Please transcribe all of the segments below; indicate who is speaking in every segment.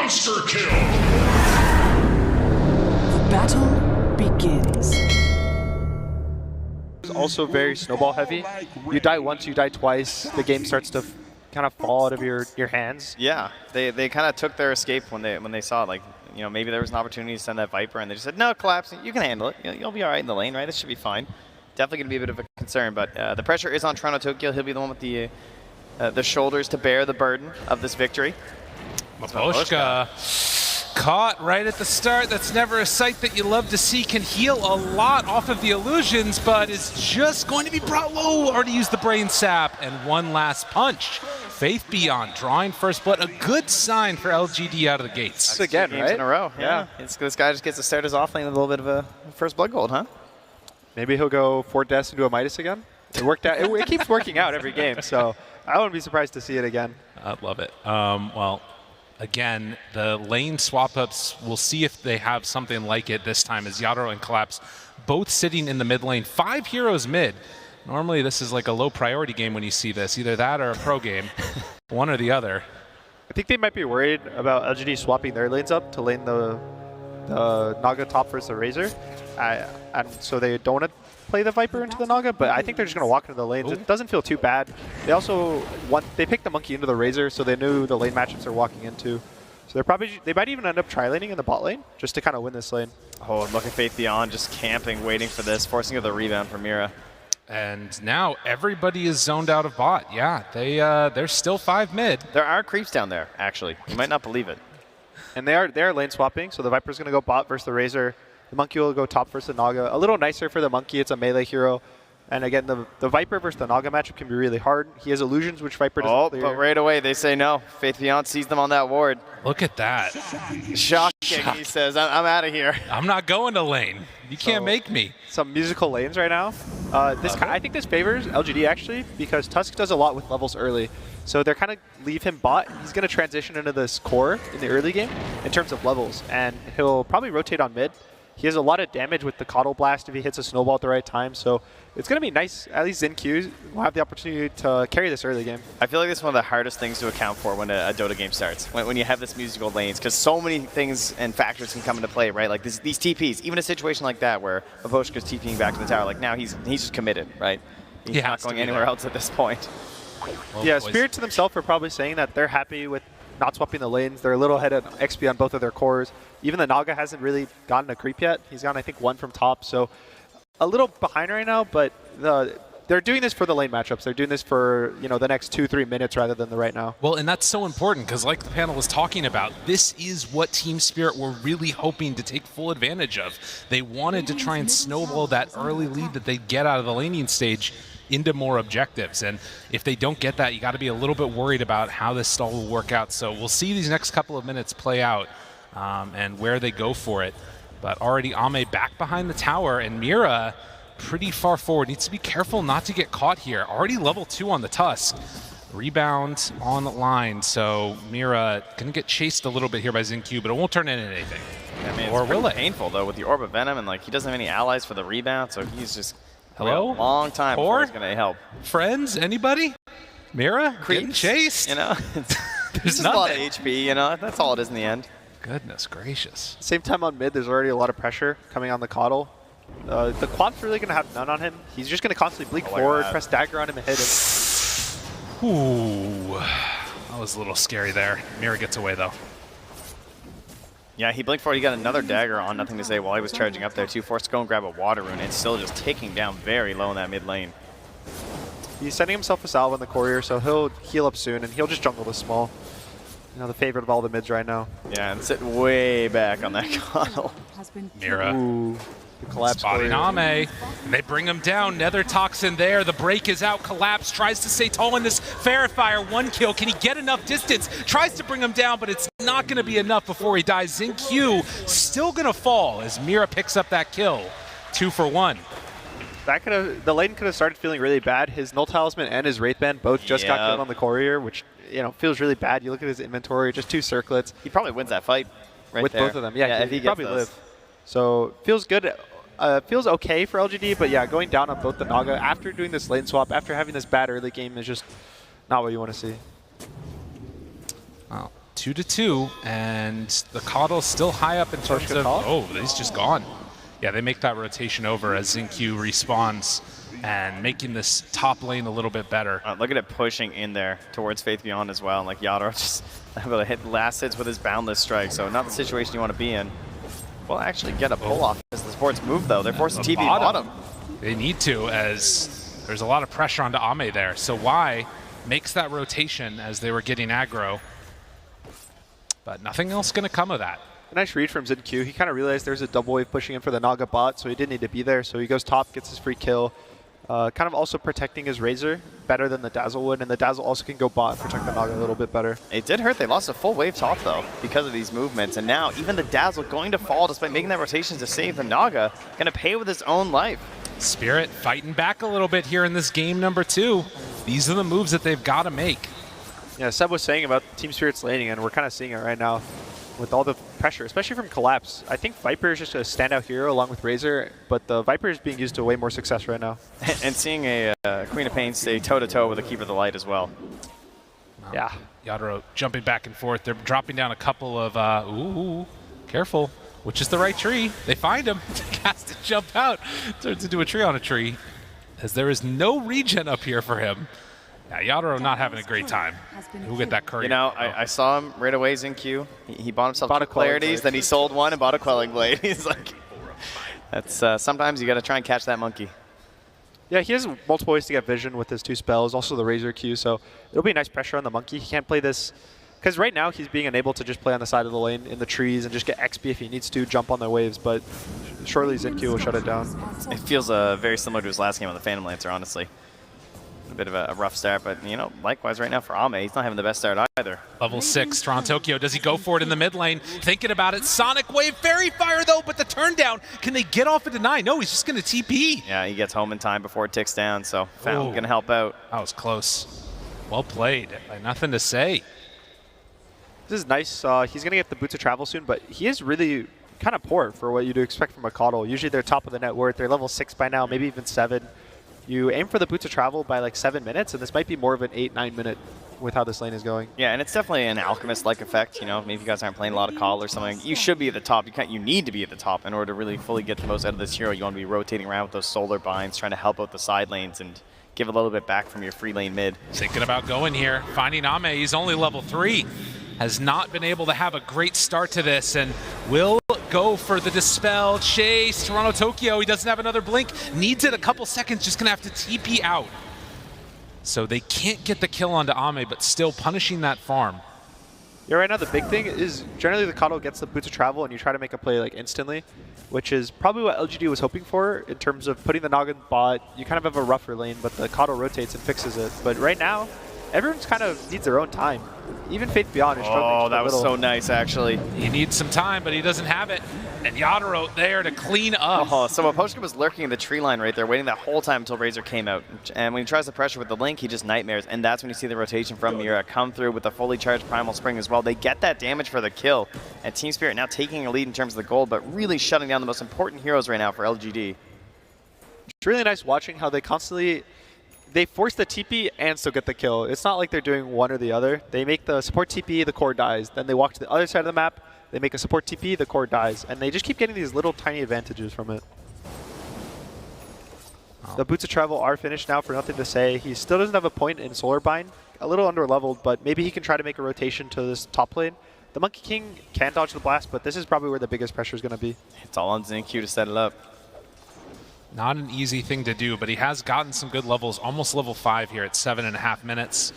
Speaker 1: Monster kill!
Speaker 2: Battle begins.
Speaker 3: It's also very snowball heavy. You die once, you die twice, the game starts to kind of fall out of your hands.
Speaker 4: Yeah, they kind of took their escape when they saw, like, you know, maybe there was an opportunity to send that Viper, and they just said, no, collapse, you can handle it. You'll be all right in the lane, right? This should be fine. Definitely going to be a bit of a concern, but the pressure is on Toronto Tokyo. He'll be the one with the shoulders to bear the burden of this victory.
Speaker 5: Maboshka caught right at the start. That's never a sight that you love to see. Can heal a lot off of the illusions, but is just going to be brought low. Already used the brain sap, and one last punch. Faith Beyond drawing first blood. A good sign for LGD out of the gates.
Speaker 3: That's again,
Speaker 4: games
Speaker 3: right?
Speaker 4: in a row. Yeah. This guy just gets to start his off lane with a little bit of a first blood gold, huh?
Speaker 3: Maybe he'll go 4 deaths into a Midas again. It worked out. It keeps working out every game, so I wouldn't be surprised to see it again.
Speaker 5: I'd love it. Well, again, the lane swap-ups, we'll see if they have something like it this time, as Yadro and Collapse both sitting in the mid lane. 5 heroes mid. Normally this is like a low priority game when you see this. Either that or a pro game. One or the other.
Speaker 3: I think they might be worried about LGD swapping their lanes up to lane the Naga top versus the Razor. And so they don't want to play the Viper into the Naga, but I think they're just going to walk into the lanes. Ooh. It doesn't feel too bad. They also they picked the Monkey into the Razor, so they knew the lane matchups they're walking into. So they might even end up tri-laning in the bot lane just to kind of win this lane.
Speaker 4: Oh, look at Faith Beyond just camping, waiting for this, forcing the rebound from Mira.
Speaker 5: And now everybody is zoned out of bot. Yeah, they're still 5 mid.
Speaker 4: There are creeps down there, actually. You might not believe it.
Speaker 3: And they are lane swapping, so the Viper's going to go bot versus the Razor. The Monkey will go top versus the Naga. A little nicer for the Monkey. It's a melee hero. And again, the Viper versus the Naga matchup can be really hard. He has illusions, which Viper doesn't clear.
Speaker 4: But right away they say no. Faith Beyond sees them on that ward.
Speaker 5: Look at that.
Speaker 4: Shocking, he says. I'm out of here.
Speaker 5: I'm not going to lane. You can't make me.
Speaker 3: Some musical lanes right now. I think this favors LGD actually, because Tusk does a lot with levels early. So they're kind of leave him bot. He's going to transition into this core in the early game in terms of levels, and he'll probably rotate on mid. He has a lot of damage with the Coddle Blast if he hits a snowball at the right time, so it's going to be nice. At least ZinQ will have the opportunity to carry this early game.
Speaker 4: I feel like this is one of the hardest things to account for when a Dota game starts, when you have this musical lanes, because so many things and factors can come into play, right? Like these TPs, even a situation like that where Maboshka's TPing back to the tower, like now he's just committed, right? He's not going anywhere else at this point.
Speaker 3: Well, yeah, Spirit to themselves are probably saying that they're happy with not swapping the lanes. They're a little ahead of XP on both of their cores. Even the Naga hasn't really gotten a creep yet. He's gotten, I think, 1 from top. So a little behind right now, but they're doing this for the lane matchups. They're doing this for, you know, the next 2-3 minutes rather than the right now.
Speaker 5: Well, and that's so important because, like the panel was talking about, this is what Team Spirit were really hoping to take full advantage of. They wanted to try and snowball that early lead that they'd get out of the laning stage into more objectives, and if they don't get that, you got to be a little bit worried about how this stall will work out. So we'll see these next couple of minutes play out and where they go for it. But already Ame back behind the tower, and Mira pretty far forward. Needs to be careful not to get caught here. Already level 2 on the Tusk. Rebound on the line, so Mira gonna get chased a little bit here by ZinQ, but it won't turn into anything.
Speaker 4: I mean, or will it? Painful though with the Orb of Venom, and like he doesn't have any allies for the rebound, so he's just
Speaker 5: hello,
Speaker 4: a long time before he's gonna help.
Speaker 5: Friends, anybody? Mira getting chased.
Speaker 4: You know, there's just a lot of HP. You know, that's all it is in the end.
Speaker 5: Goodness gracious.
Speaker 3: Same time on mid, there's already a lot of pressure coming on the Coddle. The Quap's really going to have none on him. He's just going to constantly blink forward, press dagger on him and hit him.
Speaker 5: Ooh, that was a little scary there. Mira gets away though.
Speaker 4: Yeah, he blinked forward. He got another dagger on, nothing to say, while he was charging up there too. Forced to go and grab a water rune. It's still just taking down very low in that mid lane.
Speaker 3: He's sending himself a salve on the courier, so he'll heal up soon, and he'll just jungle this small. You know, the favorite of all the mids right now.
Speaker 4: Yeah, and sit way back on that Coddle.
Speaker 5: Mira.
Speaker 3: Ooh, the collapse
Speaker 5: spotting Ame. They bring him down. Nether Toxin there. The break is out. Collapse tries to stay tall in this fair fire. 1 kill. Can he get enough distance? Tries to bring him down, but it's not going to be enough before he dies. ZinQ still going to fall as Mira picks up that kill. 2 for 1.
Speaker 3: That the lane could have started feeling really bad. His Null Talisman and his Wraith Band both just got killed on the courier, which, you know, feels really bad. You look at his inventory, just 2 circlets.
Speaker 4: He probably wins that fight
Speaker 3: with
Speaker 4: there.
Speaker 3: Both of them. Yeah,
Speaker 4: if he
Speaker 3: probably
Speaker 4: gets
Speaker 3: live. So feels good. Feels okay for LGD, but yeah, going down on both the Naga after doing this lane swap, after having this bad early game is just not what you want to see.
Speaker 5: Well, 2-2, and the Coddle's still high up in terms of... Oh, he's just gone. Yeah, they make that rotation over as XinQ respawns and making this top lane a little bit better.
Speaker 4: Look at it pushing in there towards Faith Beyond as well. And like Yadro just able to hit last hits with his boundless strike. So not the situation you want to be in. We'll actually get a pull off as the supports move though. They're forced to TP bottom.
Speaker 5: They need to, as there's a lot of pressure onto Ame there. So Y makes that rotation as they were getting aggro. But nothing else going to come of that.
Speaker 3: A nice read from XinQ. He kind of realized there's a double wave pushing in for the Naga bot, so he didn't need to be there. So he goes top, gets his free kill. Kind of also protecting his Razor better than the Dazzle would, and the Dazzle also can go bot and protect the Naga a little bit better.
Speaker 4: It did hurt. They lost a full wave top, though, because of these movements. And now even the Dazzle going to fall despite making that rotation to save the Naga, going to pay with his own life.
Speaker 5: Spirit fighting back a little bit here in this game number 2. These are the moves that they've got to make.
Speaker 3: Yeah, Seb was saying about Team Spirit's laning, and we're kind of seeing it right now with all the pressure, especially from Collapse. I think Viper is just a standout hero along with Razor, but the Viper is being used to way more success right now.
Speaker 4: And seeing a Queen of Pain stay toe-to-toe with a Keeper of the Light as well.
Speaker 3: Yeah.
Speaker 5: Yadro jumping back and forth. They're dropping down a couple of, ooh, careful, which is the right tree. They find him, has to jump out, turns into a tree on a tree, as there is no regen up here for him. Yeah, Yadro not having a great time. We'll get that curry.
Speaker 4: You know, I saw him right away, XinQ. He bought himself 2 Clarities, then he sold 1 and bought a Quelling Blade. He's like, that's sometimes you got to try and catch that monkey.
Speaker 3: Yeah, he has multiple ways to get vision with his 2 spells, also the Razor Q, so it'll be a nice pressure on the monkey. He can't play this, because right now he's being unable to just play on the side of the lane in the trees and just get XP if he needs to, jump on the waves, but surely XinQ will shut it down.
Speaker 4: It feels very similar to his last game on the Phantom Lancer, honestly. A bit of a rough start, but you know, likewise right now for Ame, he's not having the best start either.
Speaker 5: Level 6, Toronto Tokyo, does he go for it in the mid lane? Thinking about it, Sonic Wave, Fairy Fire though, but the turn down, can they get off a deny? No, he's just going to TP.
Speaker 4: Yeah, he gets home in time before it ticks down, so Fountain going to help out.
Speaker 5: That was close. Well played, nothing to say.
Speaker 3: This is nice. He's going to get the Boots of Travel soon, but he is really kind of poor for what you'd expect from a Coddle. Usually they're top of the net worth, they're level 6 by now, maybe even 7. You aim for the Boots of Travel by like 7 minutes, and this might be more of an 8-9 minute with how this lane is going.
Speaker 4: Yeah, and it's definitely an Alchemist-like effect. You know, maybe you guys aren't playing a lot of Coddle or something. You should be at the top. You need to be at the top in order to really fully get the most out of this hero. You want to be rotating around with those solar binds, trying to help out the side lanes and give a little bit back from your free lane mid.
Speaker 5: Thinking about going here, finding Ame. He's only level 3. Has not been able to have a great start to this, and will go for the Dispel chase. Toronto Tokyo, he doesn't have another blink, needs it a couple seconds, just gonna have to TP out. So they can't get the kill onto Ame, but still punishing that farm.
Speaker 3: Yeah, right now the big thing is generally the Coddle gets the Boots of Travel and you try to make a play like instantly, which is probably what LGD was hoping for in terms of putting the Noggin bot. You kind of have a rougher lane, but the Coddle rotates and fixes it. But right now, everyone's kind of needs their own time. Even Faith Beyond is struggling.
Speaker 4: Oh, that was so nice, actually.
Speaker 5: He needs some time, but he doesn't have it. And Yadro there to clean up.
Speaker 4: Oh, so Aposhka was lurking in the tree line right there, waiting that whole time until Razor came out. And when he tries to pressure with the Link, he just nightmares. And that's when you see the rotation from Mira come through with a fully charged Primal Spring as well. They get that damage for the kill. And Team Spirit now taking a lead in terms of the gold, but really shutting down the most important heroes right now for LGD.
Speaker 3: It's really nice watching how they constantly... They force the TP and still get the kill. It's not like they're doing one or the other. They make the support TP, the core dies. Then they walk to the other side of the map, they make a support TP, the core dies. And they just keep getting these little tiny advantages from it. Oh. The Boots of Travel are finished now for nothing to say. He still doesn't have a point in Solar Bind. A little under-leveled, but maybe he can try to make a rotation to this top lane. The Monkey King can dodge the blast, but this is probably where the biggest pressure is going to be.
Speaker 4: It's all on XinQ to set it up.
Speaker 5: Not an easy thing to do, but he has gotten some good levels, almost level 5 here at 7.5 minutes.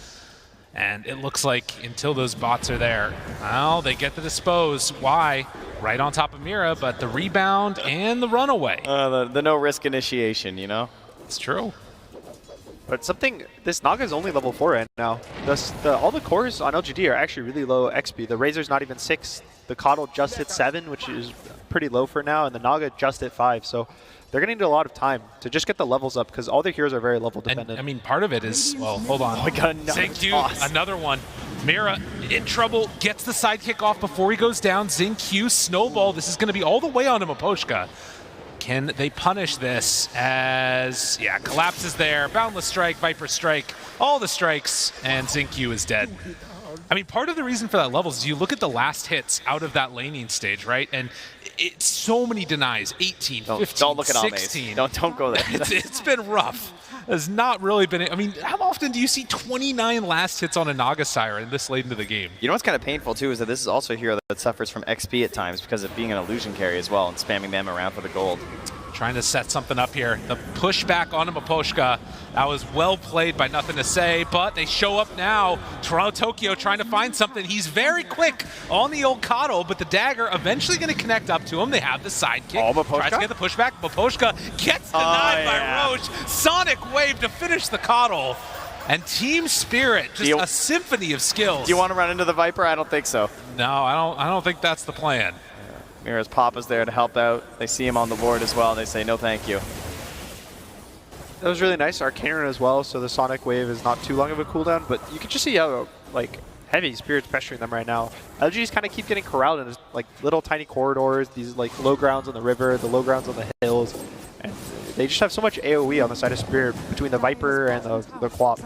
Speaker 5: And it looks like until those bots are there, well, they get the dispose. Why? Right on top of Mira, but the rebound and the runaway.
Speaker 4: The no-risk initiation, you know?
Speaker 5: It's true.
Speaker 3: But something, this Naga is only level 4 right now. All the cores on LGD are actually really low XP. The Razor's not even 6. The Coddle just hit 7, which is pretty low for now, and the Naga just hit 5. So they're going to need a lot of time to just get the levels up because all their heroes are very level dependent.
Speaker 5: And, I mean, part of it is, well, hold on.
Speaker 4: Oh, we got
Speaker 5: another one. Mira in trouble, gets the sidekick off before he goes down. XinQ, snowball. This is going to be all the way on him, Aposhka. Can they punish this as, yeah, Collapse is there. Boundless Strike, Viper Strike, all the strikes, and XinQ is dead. I mean, part of the reason for that levels is you look at the last hits out of that laning stage, right? And it's so many denies, 18, 15,
Speaker 4: don't look at
Speaker 5: 16.
Speaker 4: Don't go there.
Speaker 5: It's been rough. Has not really been. I mean, how often do you see 29 last hits on a Naga Siren this late into the game?
Speaker 4: You know what's kind of painful too is that this is also a hero that suffers from XP at times because of being an illusion carry as well and spamming them around for the gold.
Speaker 5: Trying to set something up here. The pushback onto Miposhka. That was well played by Nothing to Say, but they show up now. Toronto Tokyo trying to find something. He's very quick on the old Coddle, but the dagger eventually going to connect up to him. They have the sidekick.
Speaker 4: Oh, Miposhka?
Speaker 5: Tries to get the pushback. Miposhka gets denied by Roche. Sonic Wave to finish the Coddle. And Team Spirit, just a symphony of skills.
Speaker 4: Do you want to run into the Viper? I don't think so.
Speaker 5: No, I don't think that's the plan.
Speaker 4: Mira's Papa's there to help out. They see him on the board as well. They say, no thank you.
Speaker 3: That was really nice. Arcane Rune as well, so the Sonic Wave is not too long of a cooldown, but you can just see how like heavy Spirit's pressuring them right now. LGs kind of keep getting corralled in like little tiny corridors, these like low grounds on the river, the low grounds on the hills, and they just have so much AoE on the side of Spirit between the Viper and the Quap.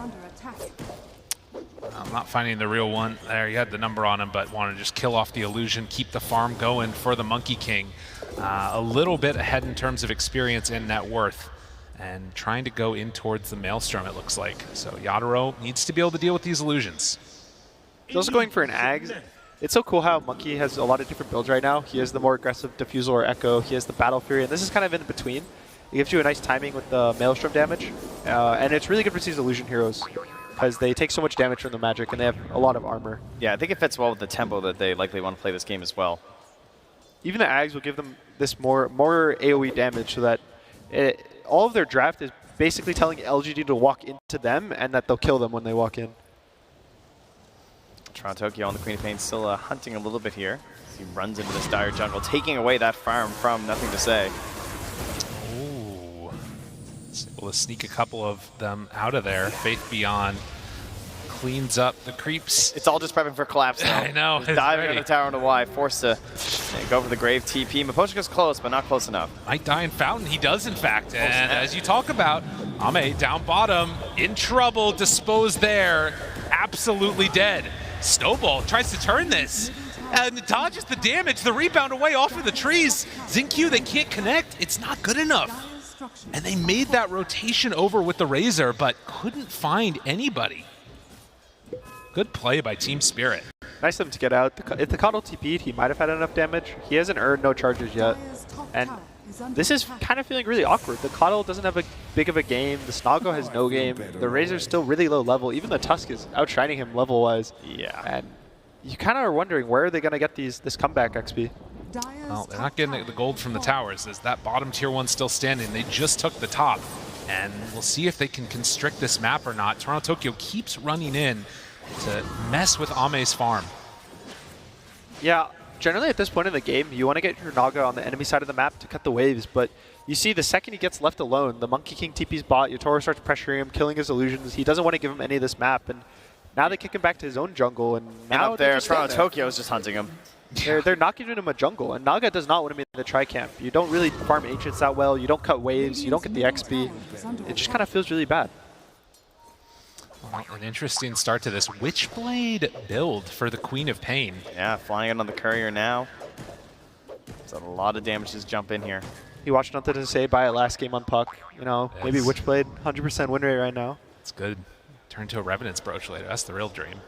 Speaker 5: I'm not finding the real one. There, you had the number on him, but want to just kill off the illusion, keep the farm going for the Monkey King. A little bit ahead in terms of experience and net worth, and trying to go in towards the Maelstrom, it looks like. So Yatoro needs to be able to deal with these illusions.
Speaker 3: He's also going for an Ags. It's so cool how Monkey has a lot of different builds right now. He has the more aggressive Diffusal or Echo. He has the Battle Fury, and this is kind of in between. It gives you a nice timing with the Maelstrom damage, and it's really good for these illusion heroes, because they take so much damage from the magic and they have a lot of armor.
Speaker 4: Yeah, I think it fits well with the tempo that they likely want to play this game as well.
Speaker 3: Even the Ags will give them this more AoE damage, so that all of their draft is basically telling LGD to walk into them and that they'll kill them when they walk in.
Speaker 4: Toronto Tokyo on the Queen of Pain still hunting a little bit here. He runs into this dire jungle, taking away that farm from Nothing to Say.
Speaker 5: Ooh. Able to sneak a couple of them out of there. Faith Beyond cleans up the creeps.
Speaker 4: It's all just prepping for collapse now.
Speaker 5: I know.
Speaker 4: Just diving on the tower into Y, forced to go for the grave TP. Miposhka's close, but not close enough.
Speaker 5: Might die in Fountain. He does, in fact. And as you talk about, Ame down bottom, in trouble, disposed there, absolutely dead. Snowball tries to turn this and dodges the damage, the rebound away off of the trees. Xingqiu, they can't connect. It's not good enough. And they made that rotation over with the Razor, but couldn't find anybody. Good play by Team Spirit.
Speaker 3: Nice of them to get out. If the Coddle TP'd, he might have had enough damage. He hasn't earned no charges yet. And this is kind of feeling really awkward. The Coddle doesn't have a big of a game. The Snoggo has no game. The Razor's still really low level. Even the Tusk is outshining him level-wise.
Speaker 4: Yeah.
Speaker 3: And you kind of are wondering, where are they going to get this comeback XP?
Speaker 5: Well, they're not getting the gold from the towers. Is that bottom tier one still standing? They just took the top. And we'll see if they can constrict this map or not. Toronto Tokyo keeps running in to mess with Ame's farm.
Speaker 3: Yeah, generally at this point in the game, you want to get your Naga on the enemy side of the map to cut the waves, but you see the second he gets left alone, the Monkey King TP's bot, Yatoro starts pressuring him, killing his illusions. He doesn't want to give him any of this map, and now they kick him back to his own jungle, and now
Speaker 4: up there, Toronto Tokyo is just hunting him.
Speaker 3: They're not giving him a jungle, and Naga does not want him in the tri-camp. You don't really farm Ancients that well, you don't cut waves, you don't get the XP. It just kind of feels really bad.
Speaker 5: Well, an interesting start to this Witchblade build for the Queen of Pain.
Speaker 4: Yeah, flying in on the courier now. So a lot of damage to jump in here.
Speaker 3: He watched Nothing to Say by a last game on Puck. You know, maybe Witchblade, 100% win rate right now.
Speaker 5: It's good. Turn to a Revenant's Brooch later. That's the real dream.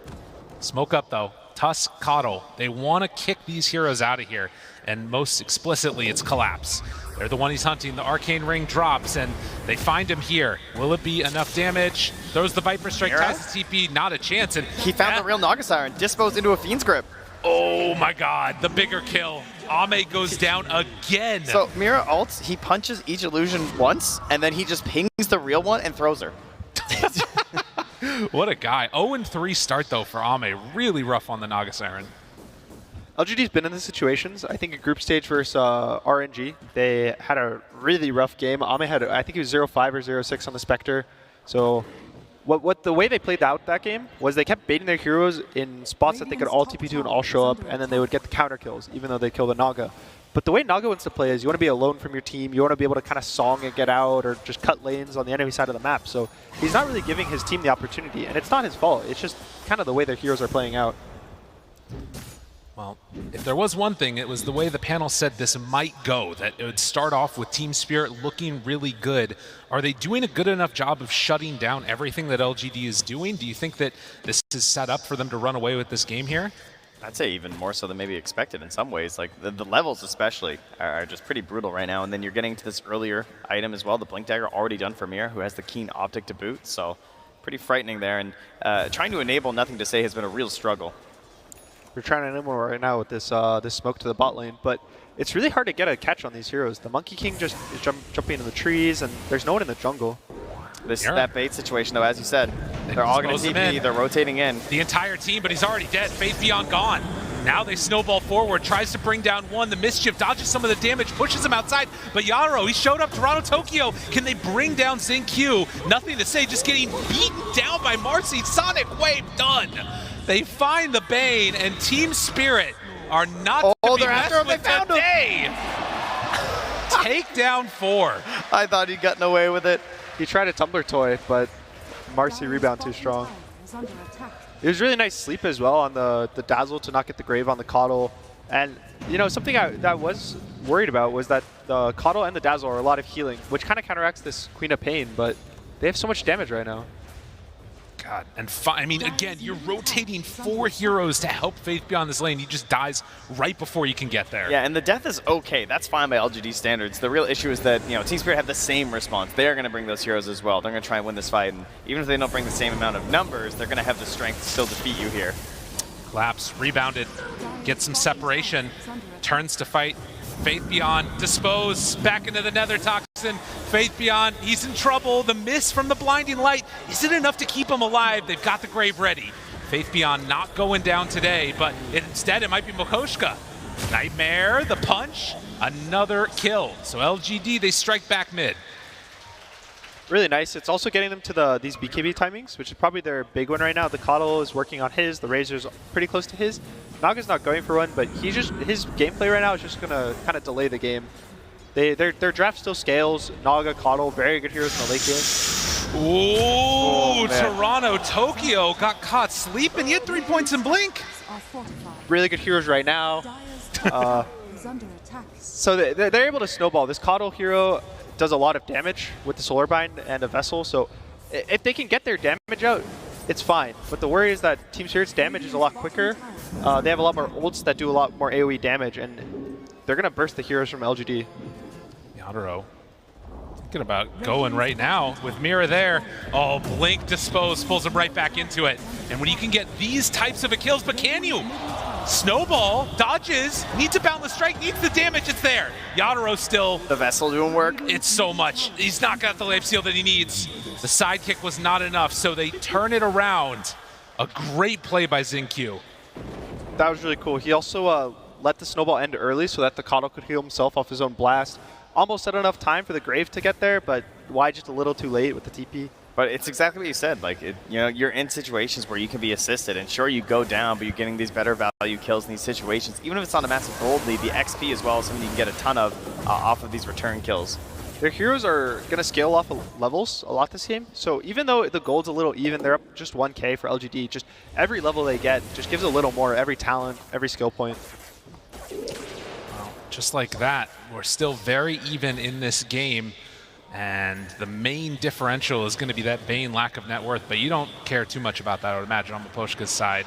Speaker 5: Smoke up, though. Tusk, Coddle. They want to kick these heroes out of here. And most explicitly, it's Collapse. They're the one he's hunting. The Arcane Ring drops, and they find him here. Will it be enough damage? Throws the Viper Strike, ties the TP, not a chance. And
Speaker 4: he found the real Naga Siren, disposed into a Fiend's Grip.
Speaker 5: Oh my god, the bigger kill. Ame goes down again.
Speaker 4: So Mira ults, he punches each illusion once, and then he just pings the real one and throws her.
Speaker 5: What a guy. 0-3 start, though, for Ame. Really rough on the Naga Siren.
Speaker 3: LGD's been in these situations. I think a group stage versus RNG, they had a really rough game. Ame had, I think he was 0-5 or 0-6 on the Spectre. So the way they played out that game was they kept baiting their heroes in spots that they could all TP2 and all show up, and then they would get the counter kills, even though they kill the Naga. But the way Naga wants to play is you want to be alone from your team, you want to be able to kind of song and get out, or just cut lanes on the enemy side of the map. So he's not really giving his team the opportunity, and it's not his fault. It's just kind of the way their heroes are playing out.
Speaker 5: Well, if there was one thing, it was the way the panel said this might go, that it would start off with Team Spirit looking really good. Are they doing a good enough job of shutting down everything that LGD is doing? Do you think that this is set up for them to run away with this game here?
Speaker 4: I'd say even more so than maybe expected in some ways. Like the levels especially are just pretty brutal right now. And then you're getting to this earlier item as well, the Blink Dagger already done for Mir, who has the keen optic to boot. So pretty frightening there. And trying to enable Nothing to Say has been a real struggle.
Speaker 3: We're trying to enable right now with this this smoke to the bot lane, but it's really hard to get a catch on these heroes. The Monkey King just is jumping in the trees, and there's no one in the jungle.
Speaker 4: That bait situation, though, as you said, they're all going to TP, they're rotating in.
Speaker 5: The entire team, but he's already dead. Faith Beyond gone. Now they snowball forward, tries to bring down one. The Mischief dodges some of the damage, pushes him outside. But Yaro, he showed up. Toronto Tokyo, can they bring down XinQ? Nothing to say, just getting beaten down by Marcy. Sonic Wave done. They find the Bane, and Team Spirit are not to be messed with today. Takedown 4.
Speaker 4: I thought he'd gotten away with it.
Speaker 3: He tried a tumbler toy, but Marcy rebound too strong. It was really nice sleep as well on the Dazzle to not get the Grave on the Coddle. And, you know, something that was worried about was that the Coddle and the Dazzle are a lot of healing, which kind of counteracts this Queen of Pain, but they have so much damage right now.
Speaker 5: God, and I mean, again, you're rotating 4 heroes to help Faith Beyond this lane. He just dies right before you can get there.
Speaker 4: Yeah, and the death is okay. That's fine by LGD standards. The real issue is that, you know, Team Spirit have the same response. They are going to bring those heroes as well. They're going to try and win this fight, and even if they don't bring the same amount of numbers, they're going to have the strength to still defeat you here.
Speaker 5: Collapse, rebounded, gets some separation, turns to fight. Faith Beyond, dispose, back into the Nether Toxin. Faith Beyond, he's in trouble. The miss from the blinding light isn't enough to keep him alive. They've got the Grave ready. Faith Beyond not going down today, but instead it might be Mokoshka. Nightmare, the punch, another kill. So LGD, they strike back mid.
Speaker 3: Really nice. It's also getting them to these BKB timings, which is probably their big one right now. The Coddle is working on his, the Razor's pretty close to his. Naga's not going for one, but his gameplay right now is just gonna kind of delay the game. Their draft still scales. Naga, Coddle, very good heroes in the late game.
Speaker 5: Ooh, Toronto Tokyo got caught sleeping. He had 3 points in Blink.
Speaker 3: Really good heroes right now. So they're able to snowball. This Coddle hero does a lot of damage with the Solar Bind and a Vessel, so if they can get their damage out, it's fine. But the worry is that Team Spirit's damage is a lot quicker. They have a lot more ults that do a lot more AoE damage, and they're going to burst the heroes from LGD.
Speaker 5: Yadaro thinking about going right now with Mira there. Oh, Blink dispose, pulls him right back into it. And when you can get these types of kills, but can you? Snowball, dodges, needs a boundless strike, needs the damage, it's there. Yadaro still.
Speaker 4: The Vessel doing work.
Speaker 5: It's so much. He's not got the life seal that he needs. The sidekick was not enough, so they turn it around. A great play by XinQ.
Speaker 3: That was really cool. He also let the snowball end early so that the Coddle could heal himself off his own blast. Almost had enough time for the Grave to get there, but why just a little too late with the TP?
Speaker 4: But it's exactly what you said. Like, you know, you're in situations where you can be assisted, and sure, you go down, but you're getting these better value kills in these situations. Even if it's not a massive gold lead, the XP as well is something you can get a ton of off of these return kills.
Speaker 3: Their heroes are going to scale off of levels a lot this game, so even though the gold's a little even, they're up just 1k for LGD. Just every level they get just gives a little more, every talent, every skill point.
Speaker 5: Well, just like that, we're still very even in this game. And the main differential is going to be that Bane lack of net worth, but you don't care too much about that, I would imagine, on Maposhka's side.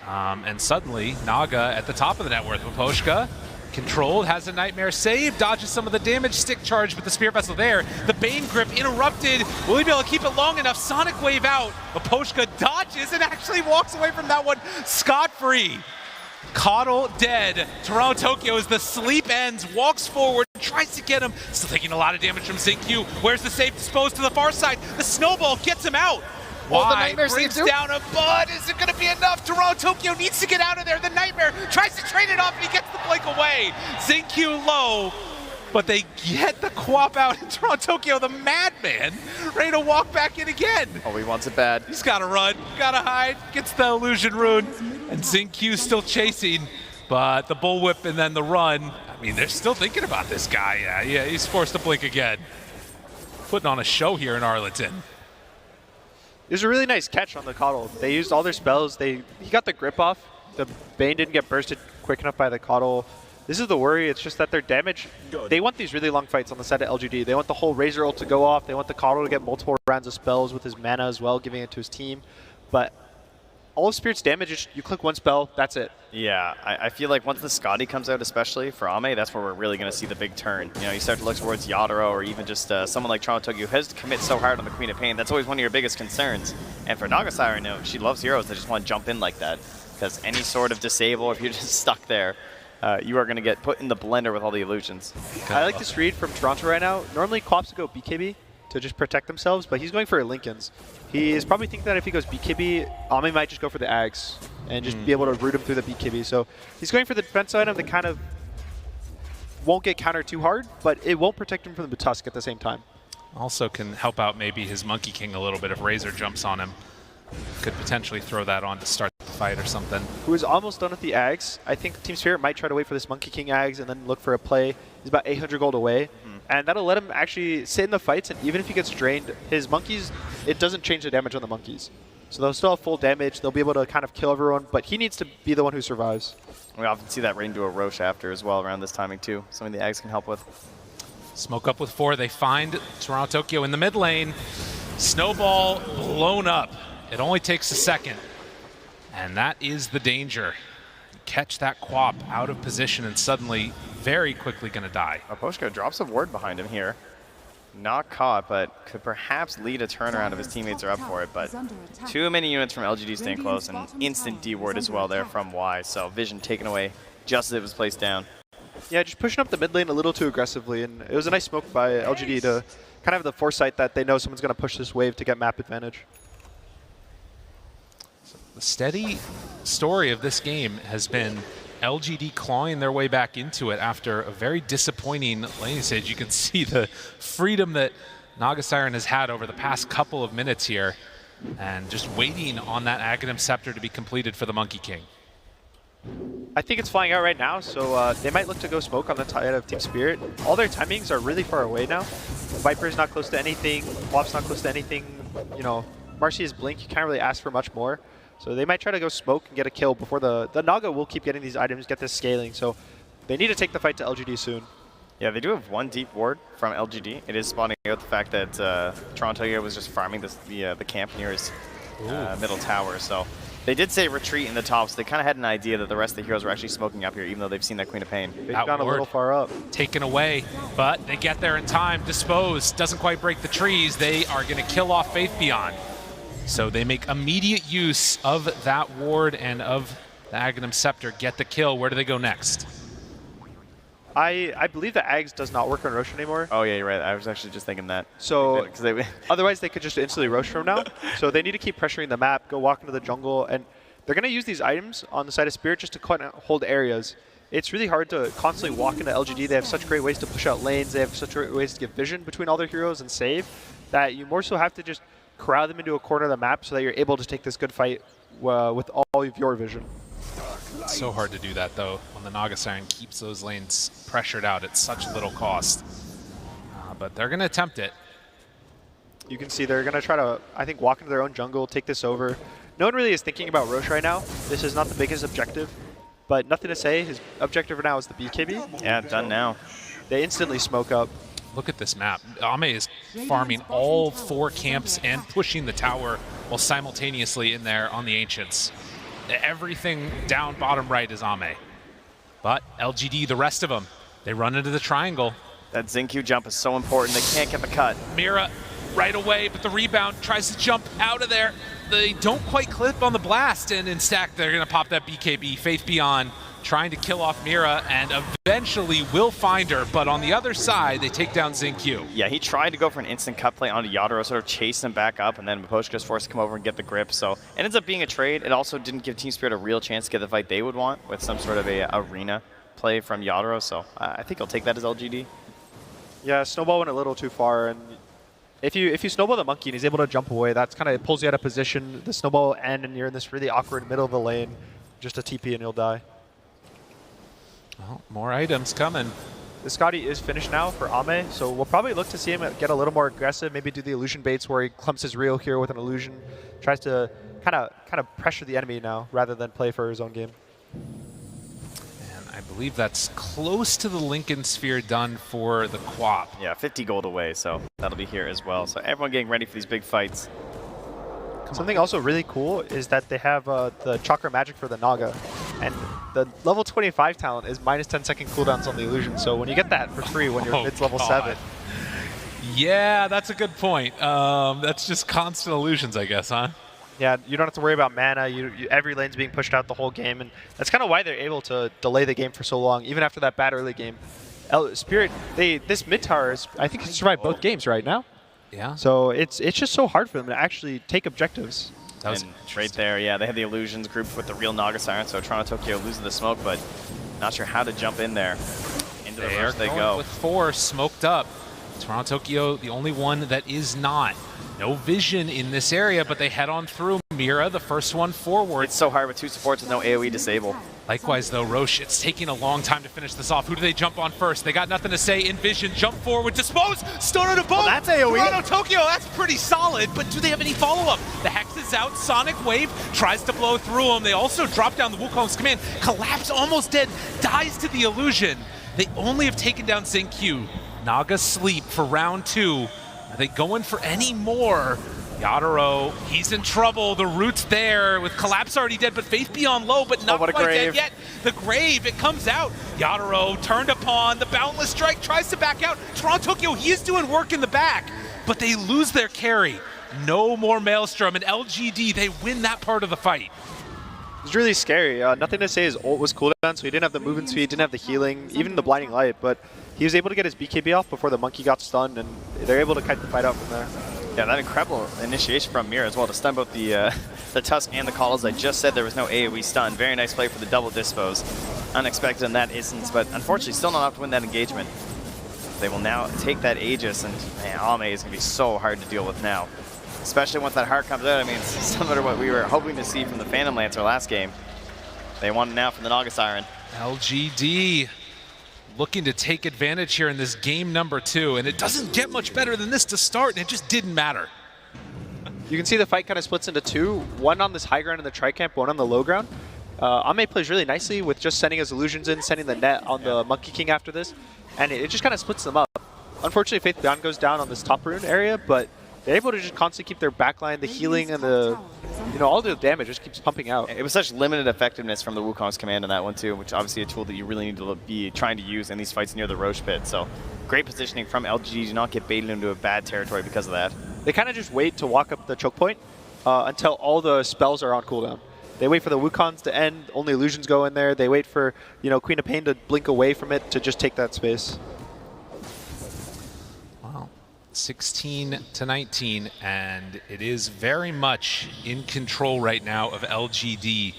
Speaker 5: And suddenly, Naga at the top of the net worth. Maposhka, controlled, has a Nightmare save, dodges some of the damage, stick charge with the Spirit Vessel there. The Bane grip interrupted. Will he be able to keep it long enough? Sonic Wave out. Maposhka dodges and actually walks away from that one scot-free. Coddle dead. Toronto Tokyo, as the sleep ends, walks forward, tries to get him. Still taking a lot of damage from XinQ. Where's the save? Disposed to the far side. The snowball gets him out. Why? Brings down a bud. Is it going to be enough? Toronto Tokyo needs to get out of there. The Nightmare tries to trade it off, and he gets the blink away. XinQ low. but they get the Quap out in Tokyo, the madman, ready to walk back in again.
Speaker 4: Oh, he wants it bad.
Speaker 5: He's got to run, got to hide, gets the illusion rune, and XinQ still chasing, but the bullwhip and then the run. I mean, they're still thinking about this guy. Yeah, he's forced to blink again. Putting on a show here in Arlington.
Speaker 3: It was a really nice catch on the Coddle. They used all their spells. He got the grip off. The Bane didn't get bursted quick enough by the Coddle. This is the worry. It's just that their damage, they want these really long fights on the side of LGD. They want the whole Razor ult to go off. They want the Coddle to get multiple rounds of spells with his mana as well, giving it to his team. But all of Spirit's damage is you click one spell, that's it.
Speaker 4: Yeah, I feel like once the Scotty comes out, especially for Ame, that's where we're really going to see the big turn. You know, you start to look towards Yadoro or even just someone like Toronto Tokyo who has to commit so hard on the Queen of Pain. That's always one of your biggest concerns. And for Nagasai, I know she loves heroes that just want to jump in like that. Because any sort of disable, if you're just stuck there, you are going to get put in the blender with all the illusions.
Speaker 3: I like this read from Toronto right now. Normally, Quaps would go BKB to just protect themselves, but he's going for a Lincoln's. He is probably thinking that if he goes BKB, Ame might just go for the Ags and just be able to root him through the BKB. So he's going for the defense item that kind of won't get countered too hard, but it won't protect him from the Tusk at the same time.
Speaker 5: Also can help out maybe his Monkey King a little bit if Razor jumps on him. Could potentially throw that on to start the fight or something.
Speaker 3: Who is almost done with the Ags. I think Team Spirit might try to wait for this Monkey King Ags and then look for a play. He's about 800 gold away. And that'll let him actually sit in the fights, and even if he gets drained, his monkeys, it doesn't change the damage on the monkeys. So they'll still have full damage. They'll be able to kind of kill everyone, but he needs to be the one who survives.
Speaker 4: We often see that rain do a Roche after as well around this timing too. Something the Ags can help with.
Speaker 5: Smoke up with 4. They find Toronto Tokyo in the mid lane. Snowball blown up. It only takes a second. And that is the danger. Catch that Quap out of position and suddenly very quickly going to die.
Speaker 4: Aposhka drops a ward behind him here. Not caught, but could perhaps lead a turnaround if his teammates are up for it. But too many units from LGD staying close, and instant D ward as well there from Y. So Vision taken away just as it was placed down.
Speaker 3: Yeah, just pushing up the mid lane a little too aggressively, and it was a nice smoke by LGD to kind of have the foresight that they know someone's going to push this wave to get map advantage.
Speaker 5: The steady story of this game has been LGD clawing their way back into it after a very disappointing lane stage. You can see the freedom that Nagasiren has had over the past couple of minutes here, and just waiting on that Aghanim Scepter to be completed for the Monkey King.
Speaker 3: I think it's flying out right now, so they might look to go smoke on the side of Team Spirit. All their timings are really far away now. Viper's not close to anything, Wap's not close to anything. You know, Marcy's Blink, you can't really ask for much more. So they might try to go smoke and get a kill before the Naga will keep getting these items, get this scaling. So they need to take the fight to LGD soon.
Speaker 4: Yeah, they do have one deep ward from LGD. It is spawning out the fact that Toronto was just farming the camp near his middle tower. So they did say retreat in the top, so they kind of had an idea that the rest of the heroes were actually smoking up here, even though they've seen that Queen of Pain.
Speaker 3: They've gone a little far up.
Speaker 5: Taken away, but they get there in time. Dispose doesn't quite break the trees. They are going to kill off Faith Beyond. So they make immediate use of that ward and of the Aghanim Scepter, get the kill. Where do they go next?
Speaker 3: I believe the Ags does not work on Roche anymore.
Speaker 4: Oh yeah, you're right. I was actually just thinking that.
Speaker 3: So otherwise they could just instantly Roche from now. So they need to keep pressuring the map, go walk into the jungle, and they're going to use these items on the side of Spirit just to hold areas. It's really hard to constantly walk into LGD. They have such great ways to push out lanes. They have such great ways to give vision between all their heroes and save that you more so have to just corral them into a corner of the map so that you're able to take this good fight with all of your vision.
Speaker 5: It's so hard to do that, though, when the Nagasiren keeps those lanes pressured out at such little cost. But they're going to attempt it.
Speaker 3: You can see they're going to try to, I think, walk into their own jungle, take this over. No one really is thinking about Roche right now. This is not the biggest objective, but nothing to say. His objective right now is the BKB.
Speaker 4: Yeah, done now.
Speaker 3: They instantly smoke up.
Speaker 5: Look at this map. Ame is farming all 4 camps and pushing the tower while simultaneously in there on the Ancients. Everything down bottom right is Ame. But LGD, the rest of them, they run into the triangle.
Speaker 4: That XinQ jump is so important. They can't get the cut.
Speaker 5: Mira right away, but the rebound tries to jump out of there. They don't quite clip on the blast, and in stack, they're going to pop that BKB. Faith Beyond trying to kill off Mira, and eventually will find her, but on the other side, they take down XinQ.
Speaker 4: Yeah, he tried to go for an instant cut play onto Yadoro, sort of chase him back up, and then Miposhka was forced to come over and get the grip, so it ends up being a trade. It also didn't give Team Spirit a real chance to get the fight they would want with some sort of a arena play from Yadoro, so I think I'll take that as LGD.
Speaker 3: Yeah, Snowball went a little too far, and if you snowball the monkey and he's able to jump away, that's kind of, it pulls you out of position. The snowball will end, and you're in this really awkward middle of the lane, just a TP and you'll die.
Speaker 5: Well, more items coming.
Speaker 3: The Scotty is finished now for Ame, so we'll probably look to see him get a little more aggressive, maybe do the illusion baits where he clumps his Rio here with an illusion, tries to kind of pressure the enemy now rather than play for his own game.
Speaker 5: And I believe that's close to the Lincoln Sphere done for the Quap.
Speaker 4: Yeah, 50 gold away, so that'll be here as well. So everyone getting ready for these big fights.
Speaker 3: Something also really cool is that they have the Chakra Magic for the Naga, and the level 25 talent is minus 10-second cooldowns on the illusion, so when you get that for free when you're mid level 7.
Speaker 5: Yeah, that's a good point. That's just constant illusions, I guess, huh?
Speaker 3: Yeah, you don't have to worry about mana. Every lane's being pushed out the whole game, and that's kind of why they're able to delay the game for so long, even after that bad early game. Spirit, this mid tower is, I think, has survived both games right now.
Speaker 5: Yeah.
Speaker 3: So it's just so hard for them to actually take objectives.
Speaker 5: That was
Speaker 4: right there, yeah, they had the illusions grouped with the real Naga Siren, so Toronto Tokyo losing the smoke, but not sure how to jump in there. Into the rush they go.
Speaker 5: With 4 smoked up. Toronto Tokyo, the only one that is not. No vision in this area, but they head on through. Mira, the first one forward.
Speaker 4: It's so hard with 2 supports with no AoE disable.
Speaker 5: Likewise, though, Roche, it's taking a long time to finish this off. Who do they jump on first? They got nothing to say. Envision, jump forward, dispose, stun on a boat.
Speaker 4: That's AoE.
Speaker 5: Toronto Tokyo, that's pretty solid, but do they have any follow-up? The Hex is out, Sonic Wave tries to blow through them. They also drop down the Wukong's command. Collapse, almost dead, dies to the illusion. They only have taken down Q. Naga sleep for round 2. Are they going for any more? Yadaro, he's in trouble. The root's there with Collapse already dead, but Faith Beyond low, but not quite dead yet. The Grave, it comes out. Yadaro turned upon. The Boundless Strike tries to back out. Toronto Tokyo, he is doing work in the back, but they lose their carry. No more Maelstrom, and LGD, they win that part of the fight.
Speaker 3: It's really scary. Nothing to say, his ult was cooldown, so he didn't have the movement speed, didn't have the healing, even the Blinding Light, but he was able to get his BKB off before the monkey got stunned, and they're able to kite the fight out from there.
Speaker 4: Yeah, that incredible initiation from Mira as well to stun both the Tusk and the Coddles. I just said there was no AoE stun. Very nice play for the double dispose. Unexpected in that instance, but unfortunately still not enough to win that engagement. They will now take that Aegis, and man, Ame is going to be so hard to deal with now. Especially once that heart comes out. I mean, it's similar to what we were hoping to see from the Phantom Lancer last game. They want it now from the Naga Siren.
Speaker 5: LGD looking to take advantage here in this game number 2, and it doesn't get much better than this to start, and it just didn't matter.
Speaker 3: You can see the fight kind of splits into 2, one on this high ground in the tri-camp, one on the low ground. Ame plays really nicely with just sending his illusions in, sending the net on the Monkey King after this, and it just kind of splits them up. Unfortunately, Faith Beyond goes down on this top rune area, but they're able to just constantly keep their backline, the healing, and the, all the damage just keeps pumping out.
Speaker 4: It was such limited effectiveness from the Wukong's command on that one too, which obviously a tool that you really need to be trying to use in these fights near the Roche pit. So great positioning from LGD to not get baited into a bad territory because of that.
Speaker 3: They kind of just wait to walk up the choke point until all the spells are on cooldown. They wait for the Wukongs to end, only illusions go in there. They wait for, Queen of Pain to blink away from it to just take that space.
Speaker 5: 16 to 19, and it is very much in control right now of LGD.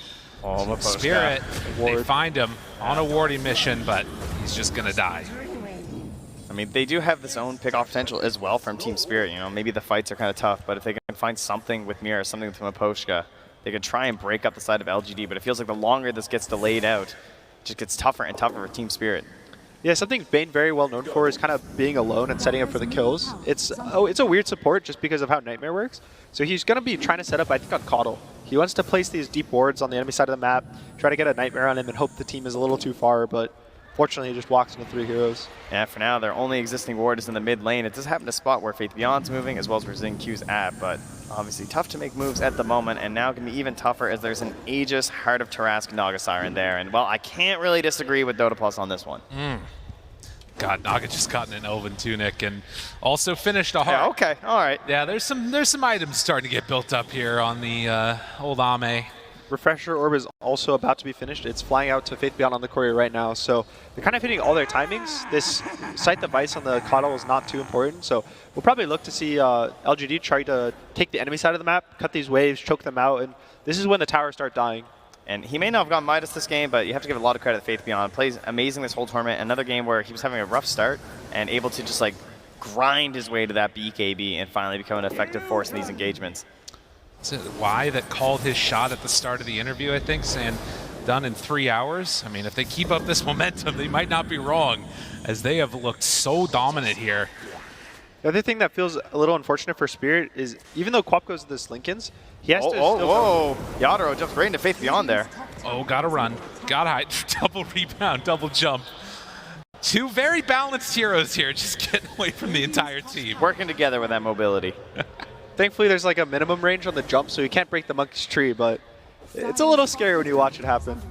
Speaker 5: Spirit, they find him on a warding mission, but he's just going to die.
Speaker 4: I mean, they do have this own pick-off potential as well from Team Spirit. Maybe the fights are kind of tough, but if they can find something with Mira, something with Maposhka, they can try and break up the side of LGD, but it feels like the longer this gets delayed out, it just gets tougher and tougher for Team Spirit.
Speaker 3: Yeah, something Bane very well known for is kind of being alone and setting up for the kills. It's a weird support just because of how Nightmare works. So he's going to be trying to set up, I think, on Coddle. He wants to place these deep wards on the enemy side of the map, try to get a Nightmare on him and hope the team is a little too far, but fortunately he just walks into 3 heroes.
Speaker 4: Yeah, for now, their only existing ward is in the mid lane. It does happen to spot where Faith Beyond's moving as well as where Xingqiu's at, but obviously tough to make moves at the moment, and now can be even tougher as there's an Aegis Heart of Tarrasque Naga Siren there. And well, I can't really disagree with Dota Plus on this one.
Speaker 5: God, Naga just got an Elven Tunic and also finished a heart.
Speaker 4: Yeah, okay, all right.
Speaker 5: Yeah, there's some items starting to get built up here on the old Ame.
Speaker 3: Refresher Orb is also about to be finished. It's flying out to Faith Beyond on the courier right now, so they're kind of hitting all their timings. This Sight the Vice on the Coddle is not too important, so we'll probably look to see LGD try to take the enemy side of the map, cut these waves, choke them out, and this is when the towers start dying.
Speaker 4: And he may not have gone Midas this game, but you have to give a lot of credit to Faith Beyond. Plays amazing this whole tournament. Another game where he was having a rough start and able to just like grind his way to that BKB and finally become an effective force in these engagements.
Speaker 5: Is it Y that called his shot at the start of the interview, I think, saying done in 3 hours? I mean, if they keep up this momentum, they might not be wrong, as they have looked so dominant here.
Speaker 3: The other thing that feels a little unfortunate for Spirit is even though Quap goes to this Lincolns, he has to still
Speaker 4: whoa. Yadro jumps right into Faith Beyond there.
Speaker 5: Oh, gotta run. Gotta hide. Double rebound, double jump. Two very balanced heroes here, just getting away from the entire team.
Speaker 4: Working together with that mobility.
Speaker 3: Thankfully, there's like a minimum range on the jump, so you can't break the monkey's tree, but it's a little scary when you watch it happen.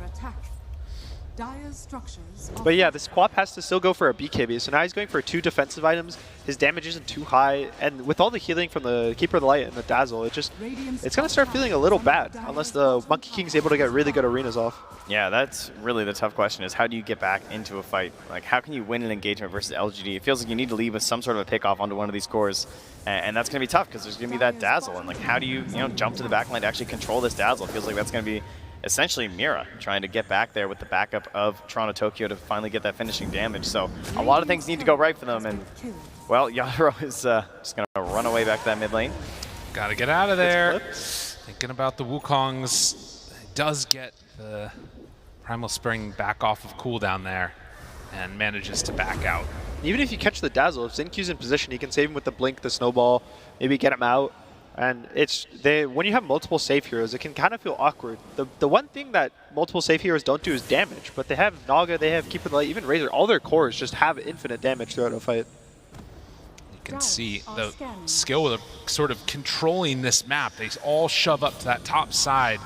Speaker 3: But yeah, this Quap has to still go for a BKB, so now he's going for 2 defensive items. His damage isn't too high, and with all the healing from the Keeper of the Light and the Dazzle, it's going to start feeling a little bad unless the Monkey King's able to get really good arenas off.
Speaker 4: Yeah, that's really the tough question, is how do you get back into a fight? Like, how can you win an engagement versus LGD? It feels like you need to leave with some sort of a pickoff onto one of these cores, and that's going to be tough because there's going to be that Dazzle, and like, how do you jump to the backline to actually control this Dazzle? It feels like that's going to be essentially Mira trying to get back there with the backup of Toronto Tokyo to finally get that finishing damage. So a lot of things need to go right for them, and well, Yadro is just going to run away back to that mid lane.
Speaker 5: Got to get out of there. Thinking about the Wukongs, does get the Primal Spring back off of cooldown there and manages to back out.
Speaker 3: Even if you catch the Dazzle, if Xinq's in position, he can save him with the Blink, the Snowball, maybe get him out. And when you have multiple safe heroes, it can kind of feel awkward. The one thing that multiple safe heroes don't do is damage, but they have Naga, they have Keeper of the Light, even Razor, all their cores just have infinite damage throughout a fight.
Speaker 5: You can see the skill of sort of controlling this map. They all shove up to that top side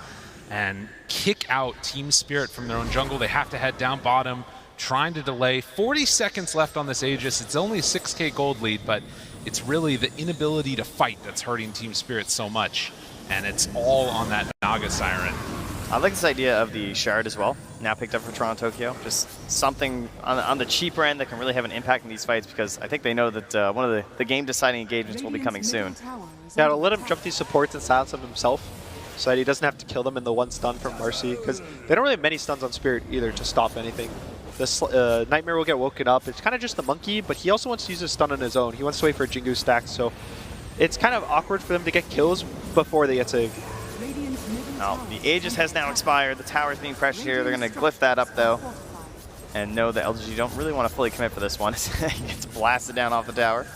Speaker 5: and kick out Team Spirit from their own jungle. They have to head down bottom, trying to delay. 40 seconds left on this Aegis. It's only a 6K gold lead, but it's really the inability to fight that's hurting Team Spirit so much, and it's all on that Naga Siren.
Speaker 4: I like this idea of the Shard as well, now picked up for Toronto Tokyo. Just something on the cheaper end that can really have an impact in these fights, because I think they know that one of the game-deciding engagements will be coming soon.
Speaker 3: Yeah, to let him jump these supports and silence them himself, so that he doesn't have to kill them in the one stun from Marcy, because they don't really have many stuns on Spirit either to stop anything. This Nightmare will get woken up. It's kind of just the monkey, but he also wants to use his stun on his own. He wants to wait for a Jingu stack, so it's kind of awkward for them to get kills before they get saved.
Speaker 4: Now, the Aegis has now expired. The tower's being pressured here. They're going to glyph that up, though, and know that LGD don't really want to fully commit for this one. He gets blasted down off the tower,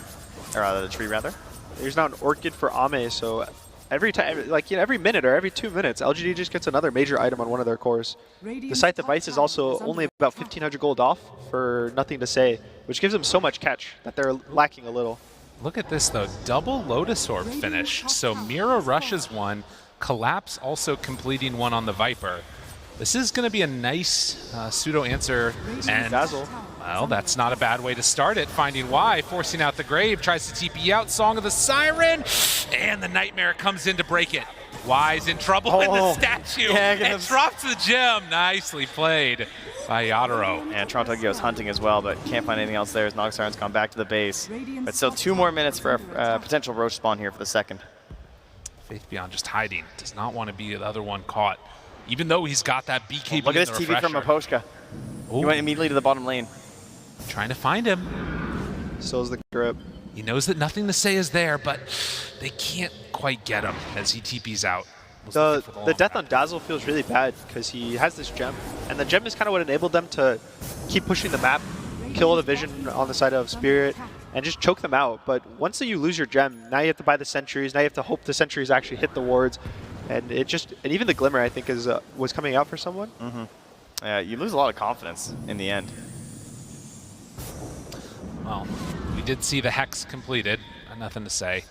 Speaker 4: or the tree, rather.
Speaker 3: There's now an Orchid for Ame, so every time, like every minute or every 2 minutes, LGD just gets another major item on one of their cores. The Scythe of Ice is also only about 1,500 gold off for Nothing to Say, which gives them so much catch that they're lacking a little.
Speaker 5: Look at this, though. Double Lotus Orb finish. So Mira rushes one, Collapse also completing one on the Viper. This is going to be a nice pseudo answer, and
Speaker 3: Dazzle.
Speaker 5: Well, that's not a bad way to start it. Finding Y, forcing out the Grave, tries to TP out, Song of the Siren, and the Nightmare comes in to break it. Y's in trouble in the statue, and drops the gem. Nicely played by Yadro.
Speaker 4: And Toronto Tokyo is hunting as well, but can't find anything else there as Nogasiren's gone back to the base. But still 2 more minutes for a potential Roach spawn here for the second.
Speaker 5: Faith Beyond just hiding, does not want to be the other one caught, even though he's got that BKB.
Speaker 4: Look at this TV from Aposhka. He went immediately to the bottom lane.
Speaker 5: Trying to find him.
Speaker 3: So is the grip.
Speaker 5: He knows that Nothing to Say is there, but they can't quite get him as he TPs out.
Speaker 3: The death on Dazzle feels really bad because he has this gem, and the gem is kind of what enabled them to keep pushing the map, kill the vision on the side of Spirit, and just choke them out. But once you lose your gem, now you have to buy the sentries, now you have to hope the sentries actually hit the wards, and even the Glimmer, I think, was coming out for someone.
Speaker 4: You lose a lot of confidence in the end.
Speaker 5: Well, we did see the Hex completed, Nothing to Say.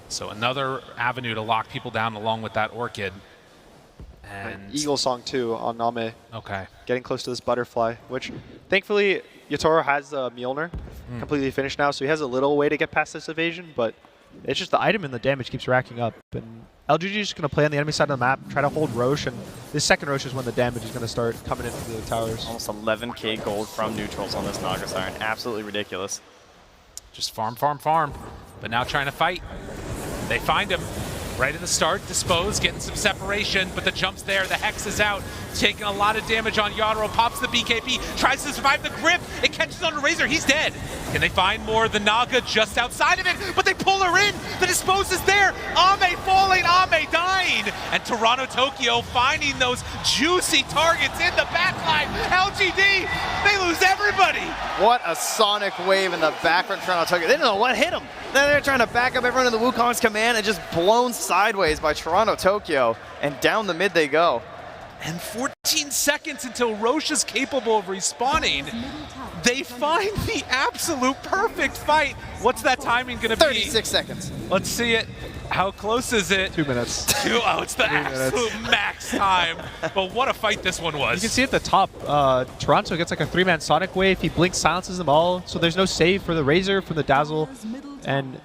Speaker 5: So another avenue to lock people down along with that Orchid. And
Speaker 3: Eagle Song too on Name.
Speaker 5: Okay.
Speaker 3: Getting close to this Butterfly, which thankfully Yotaro has the Mjolnir completely finished now, so he has a little way to get past this evasion, but it's just the item and the damage keeps racking up. And LGD is just going to play on the enemy side of the map, try to hold Roche, and this second Roche is when the damage is going to start coming into the towers.
Speaker 4: Almost 11k gold from neutrals on this Naga Siren. Absolutely ridiculous.
Speaker 5: Just farm, farm, farm. But now trying to fight. They find him. Right at the start, Dispose getting some separation, but the jump's there, the Hex is out, taking a lot of damage on Yadro, pops the BKB, tries to survive the grip, it catches on the Razor, he's dead. Can they find more? The Naga just outside of it, but they pull her in, the Dispose is there, Ame falling, Ame dying, and Toronto Tokyo finding those juicy targets in the backline. LGD, they lose everybody.
Speaker 4: What a sonic wave in the back from Toronto Tokyo. They didn't know what hit them. They're trying to back up everyone in the Wukong's command and just blown sideways by Toronto Tokyo, and down the mid they go.
Speaker 5: And 14 seconds until Roche is capable of respawning. They find the absolute perfect fight. What's that timing gonna be?
Speaker 4: 36 seconds.
Speaker 5: Let's see it. How close is it?
Speaker 3: 2 minutes.
Speaker 5: Oh, it's the absolute max time. But what a fight this one was.
Speaker 3: You can see at the top, Toronto gets like a 3-man Sonic Wave. He blinks, silences them all. So there's no save for the Razor, from the Dazzle. And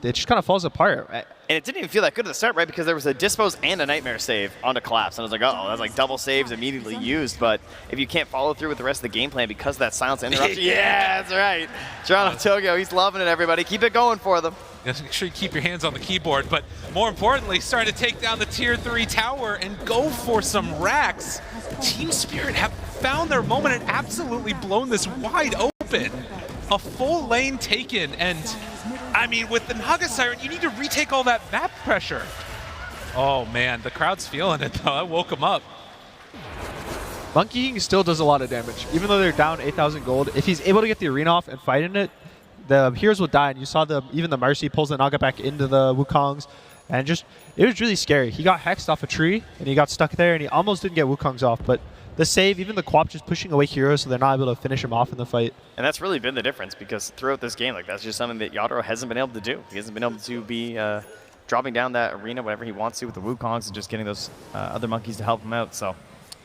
Speaker 3: it just kind of falls apart.
Speaker 4: And it didn't even feel that good at the start, right? Because there was a Dispose and a Nightmare save onto Collapse. And I was like, uh-oh, that's like double saves immediately used. But if you can't follow through with the rest of the game plan because of that silence interruption, yeah, that's right. Toronto Tokyo, he's loving it, everybody. Keep it going for them.
Speaker 5: Make sure you keep your hands on the keyboard, but more importantly, starting to take down the Tier 3 tower and go for some racks. Team Spirit have found their moment and absolutely blown this wide open. A full lane taken, and I mean, with the Naga Siren, you need to retake all that map pressure. Oh man, the crowd's feeling it though. I woke them up.
Speaker 3: Monkey King still does a lot of damage. Even though they're down 8,000 gold, if he's able to get the arena off and fight in it, the heroes will die. And you saw even the Mercy pulls the Naga back into the Wukongs. And just, it was really scary. He got hexed off a tree, and he got stuck there, and he almost didn't get Wukongs off. But the save, even the Quap just pushing away heroes so they're not able to finish him off in the fight.
Speaker 4: And that's really been the difference, because throughout this game, like, that's just something that Yadro hasn't been able to do. He hasn't been able to be dropping down that arena whenever he wants to with the Wukongs and just getting those other monkeys to help him out. So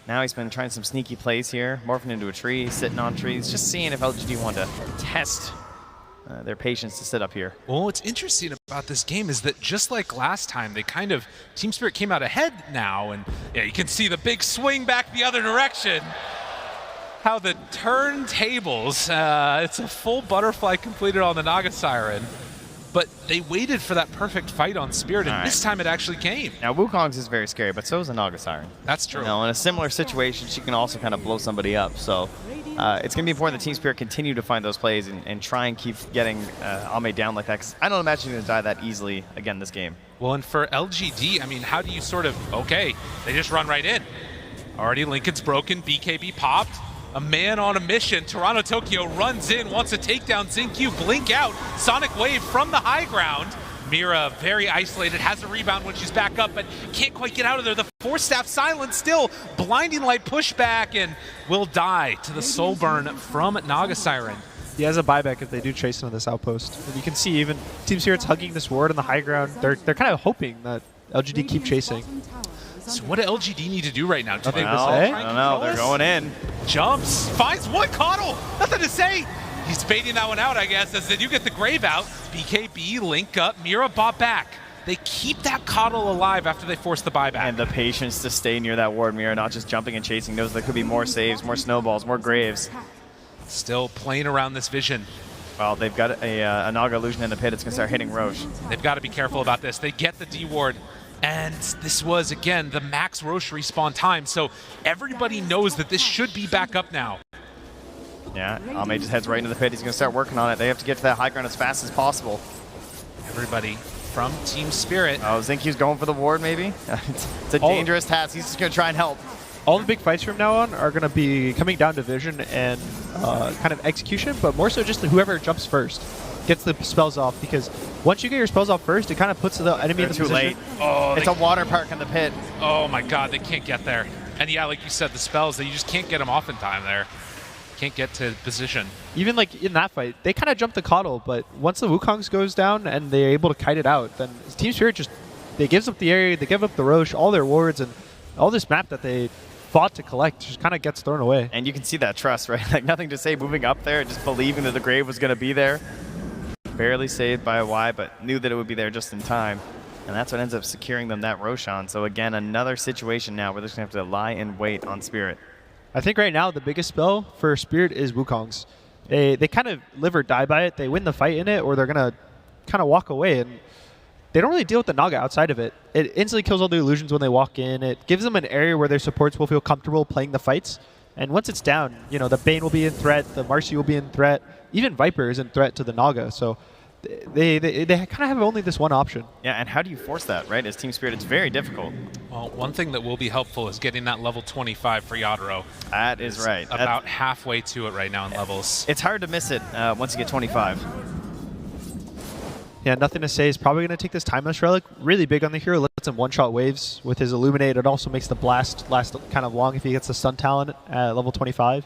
Speaker 4: now he's been trying some sneaky plays here, morphing into a tree, sitting on trees, just seeing if LGD want to test their patience to sit up here.
Speaker 5: Well, what's interesting about this game is that just like last time, they kind of, Team Spirit came out ahead now, and yeah, you can see the big swing back the other direction. How the turntables, it's a full butterfly completed on the Naga Siren, but they waited for that perfect fight on Spirit, and this time it actually came.
Speaker 4: Now, Wukong's is very scary, but so is a Naga Siren.
Speaker 5: That's true.
Speaker 4: You know, in a similar situation, she can also kind of blow somebody up, so it's going to be important that Team Spirit continue to find those plays and try and keep getting Ame down like that, because I don't imagine he's going to die that easily again this game.
Speaker 5: Well, and for LGD, I mean, how do you sort of, okay, they just run right in. Already Lincoln's broken, BKB popped. A man on a mission. Toronto Tokyo runs in, wants to take down Zinq, blink out. Sonic Wave from the high ground. Mira very isolated, has a rebound when she's back up, but can't quite get out of there. The Force Staff silent still. Blinding Light pushback and will die to the soul burn from Naga Siren.
Speaker 3: He has a buyback if they do chase into this outpost. And you can see even Team Spirit's hugging this ward on the high ground. They're kind of hoping that LGD keep chasing.
Speaker 5: So what do LGD need to do right now? Do they
Speaker 4: I don't know. They're going in.
Speaker 5: Jumps, finds one Coddle. Nothing to say. He's baiting that one out, I guess, as then you get the Grave out. BKB, link up, Mira bought back. They keep that Coddle alive after they force the buyback.
Speaker 4: And the patience to stay near that ward, Mira, not just jumping and chasing. Knows there could be more saves, more snowballs, more Graves.
Speaker 5: Still playing around this vision.
Speaker 4: Well, they've got a Naga Illusion in the pit. It's going to start hitting Roche.
Speaker 5: They've got to be careful about this. They get the D ward. And this was, again, the max Roche respawn time, so everybody knows that this should be back up now.
Speaker 4: Yeah, Ame just heads right into the pit. He's going to start working on it. They have to get to that high ground as fast as possible.
Speaker 5: Everybody from Team Spirit.
Speaker 4: Oh, Zinq's going for the ward, maybe? It's a dangerous task. He's just going to try and help.
Speaker 3: All the big fights from now on are going to be coming down to vision and kind of execution, but more so just whoever jumps first gets the spells off, because once you get your spells off first, it kind of puts the enemy in the position.
Speaker 4: Late. Oh, it's a water park in the pit.
Speaker 5: Oh my god, they can't get there. And yeah, like you said, the spells, you just can't get them off in time there. Can't get to position.
Speaker 3: Even like in that fight, they kind of jump the Coddle, but once the Wukongs goes down and they're able to kite it out, then Team Spirit just, they gives up the area, they give up the Roche, all their wards, and all this map that they fought to collect just kind of gets thrown away.
Speaker 4: And you can see that trust, right? Like nothing to say moving up there, just believing that the Grave was going to be there. Barely saved by a Y, but knew that it would be there just in time. And that's what ends up securing them that Roshan. So again, another situation now where they're just going to have to lie in wait on Spirit.
Speaker 3: I think right now the biggest spell for Spirit is Wukong's. They kind of live or die by it. They win the fight in it, or they're going to kind of walk away. And they don't really deal with the Naga outside of it. It instantly kills all the illusions when they walk in. It gives them an area where their supports will feel comfortable playing the fights. And once it's down, you know, the Bane will be in threat, the Marcy will be in threat, even Viper is in threat to the Naga. So they kind of have only this one option.
Speaker 4: Yeah, and how do you force that, right? As Team Spirit, it's very difficult.
Speaker 5: Well, one thing that will be helpful is getting that level 25 for Yadro.
Speaker 4: That is right.
Speaker 5: About halfway to it right now in levels.
Speaker 4: It's hard to miss it once you get 25.
Speaker 3: Yeah, Nothing to Say is probably going to take this Timeless Relic. Really big on the hero. Lets him one-shot waves with his Illuminate. It also makes the blast last kind of long if he gets the stun talent at level 25.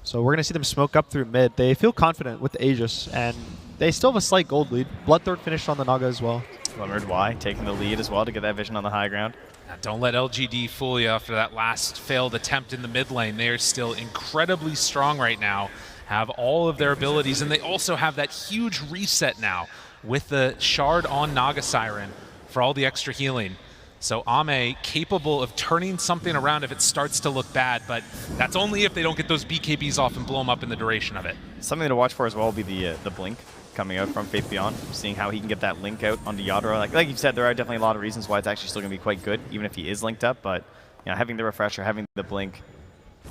Speaker 3: So we're going to see them smoke up through mid. They feel confident with the Aegis, and they still have a slight gold lead. Bloodthorn finished on the Naga as well.
Speaker 4: Glimmered Y taking the lead as well to get that vision on the high ground.
Speaker 5: Now, don't let LGD fool you after that last failed attempt in the mid lane. They are still incredibly strong right now, have all of their abilities, and they also have that huge reset now with the shard on Naga Siren for all the extra healing. So Ame capable of turning something around if it starts to look bad, but that's only if they don't get those BKBs off and blow them up in the duration of it.
Speaker 4: Something to watch for as well will be the blink coming out from Faith Beyond, seeing how he can get that link out onto Yadro. Like you said, there are definitely a lot of reasons why it's actually still going to be quite good, even if he is linked up, but you know, having the refresher, having the blink,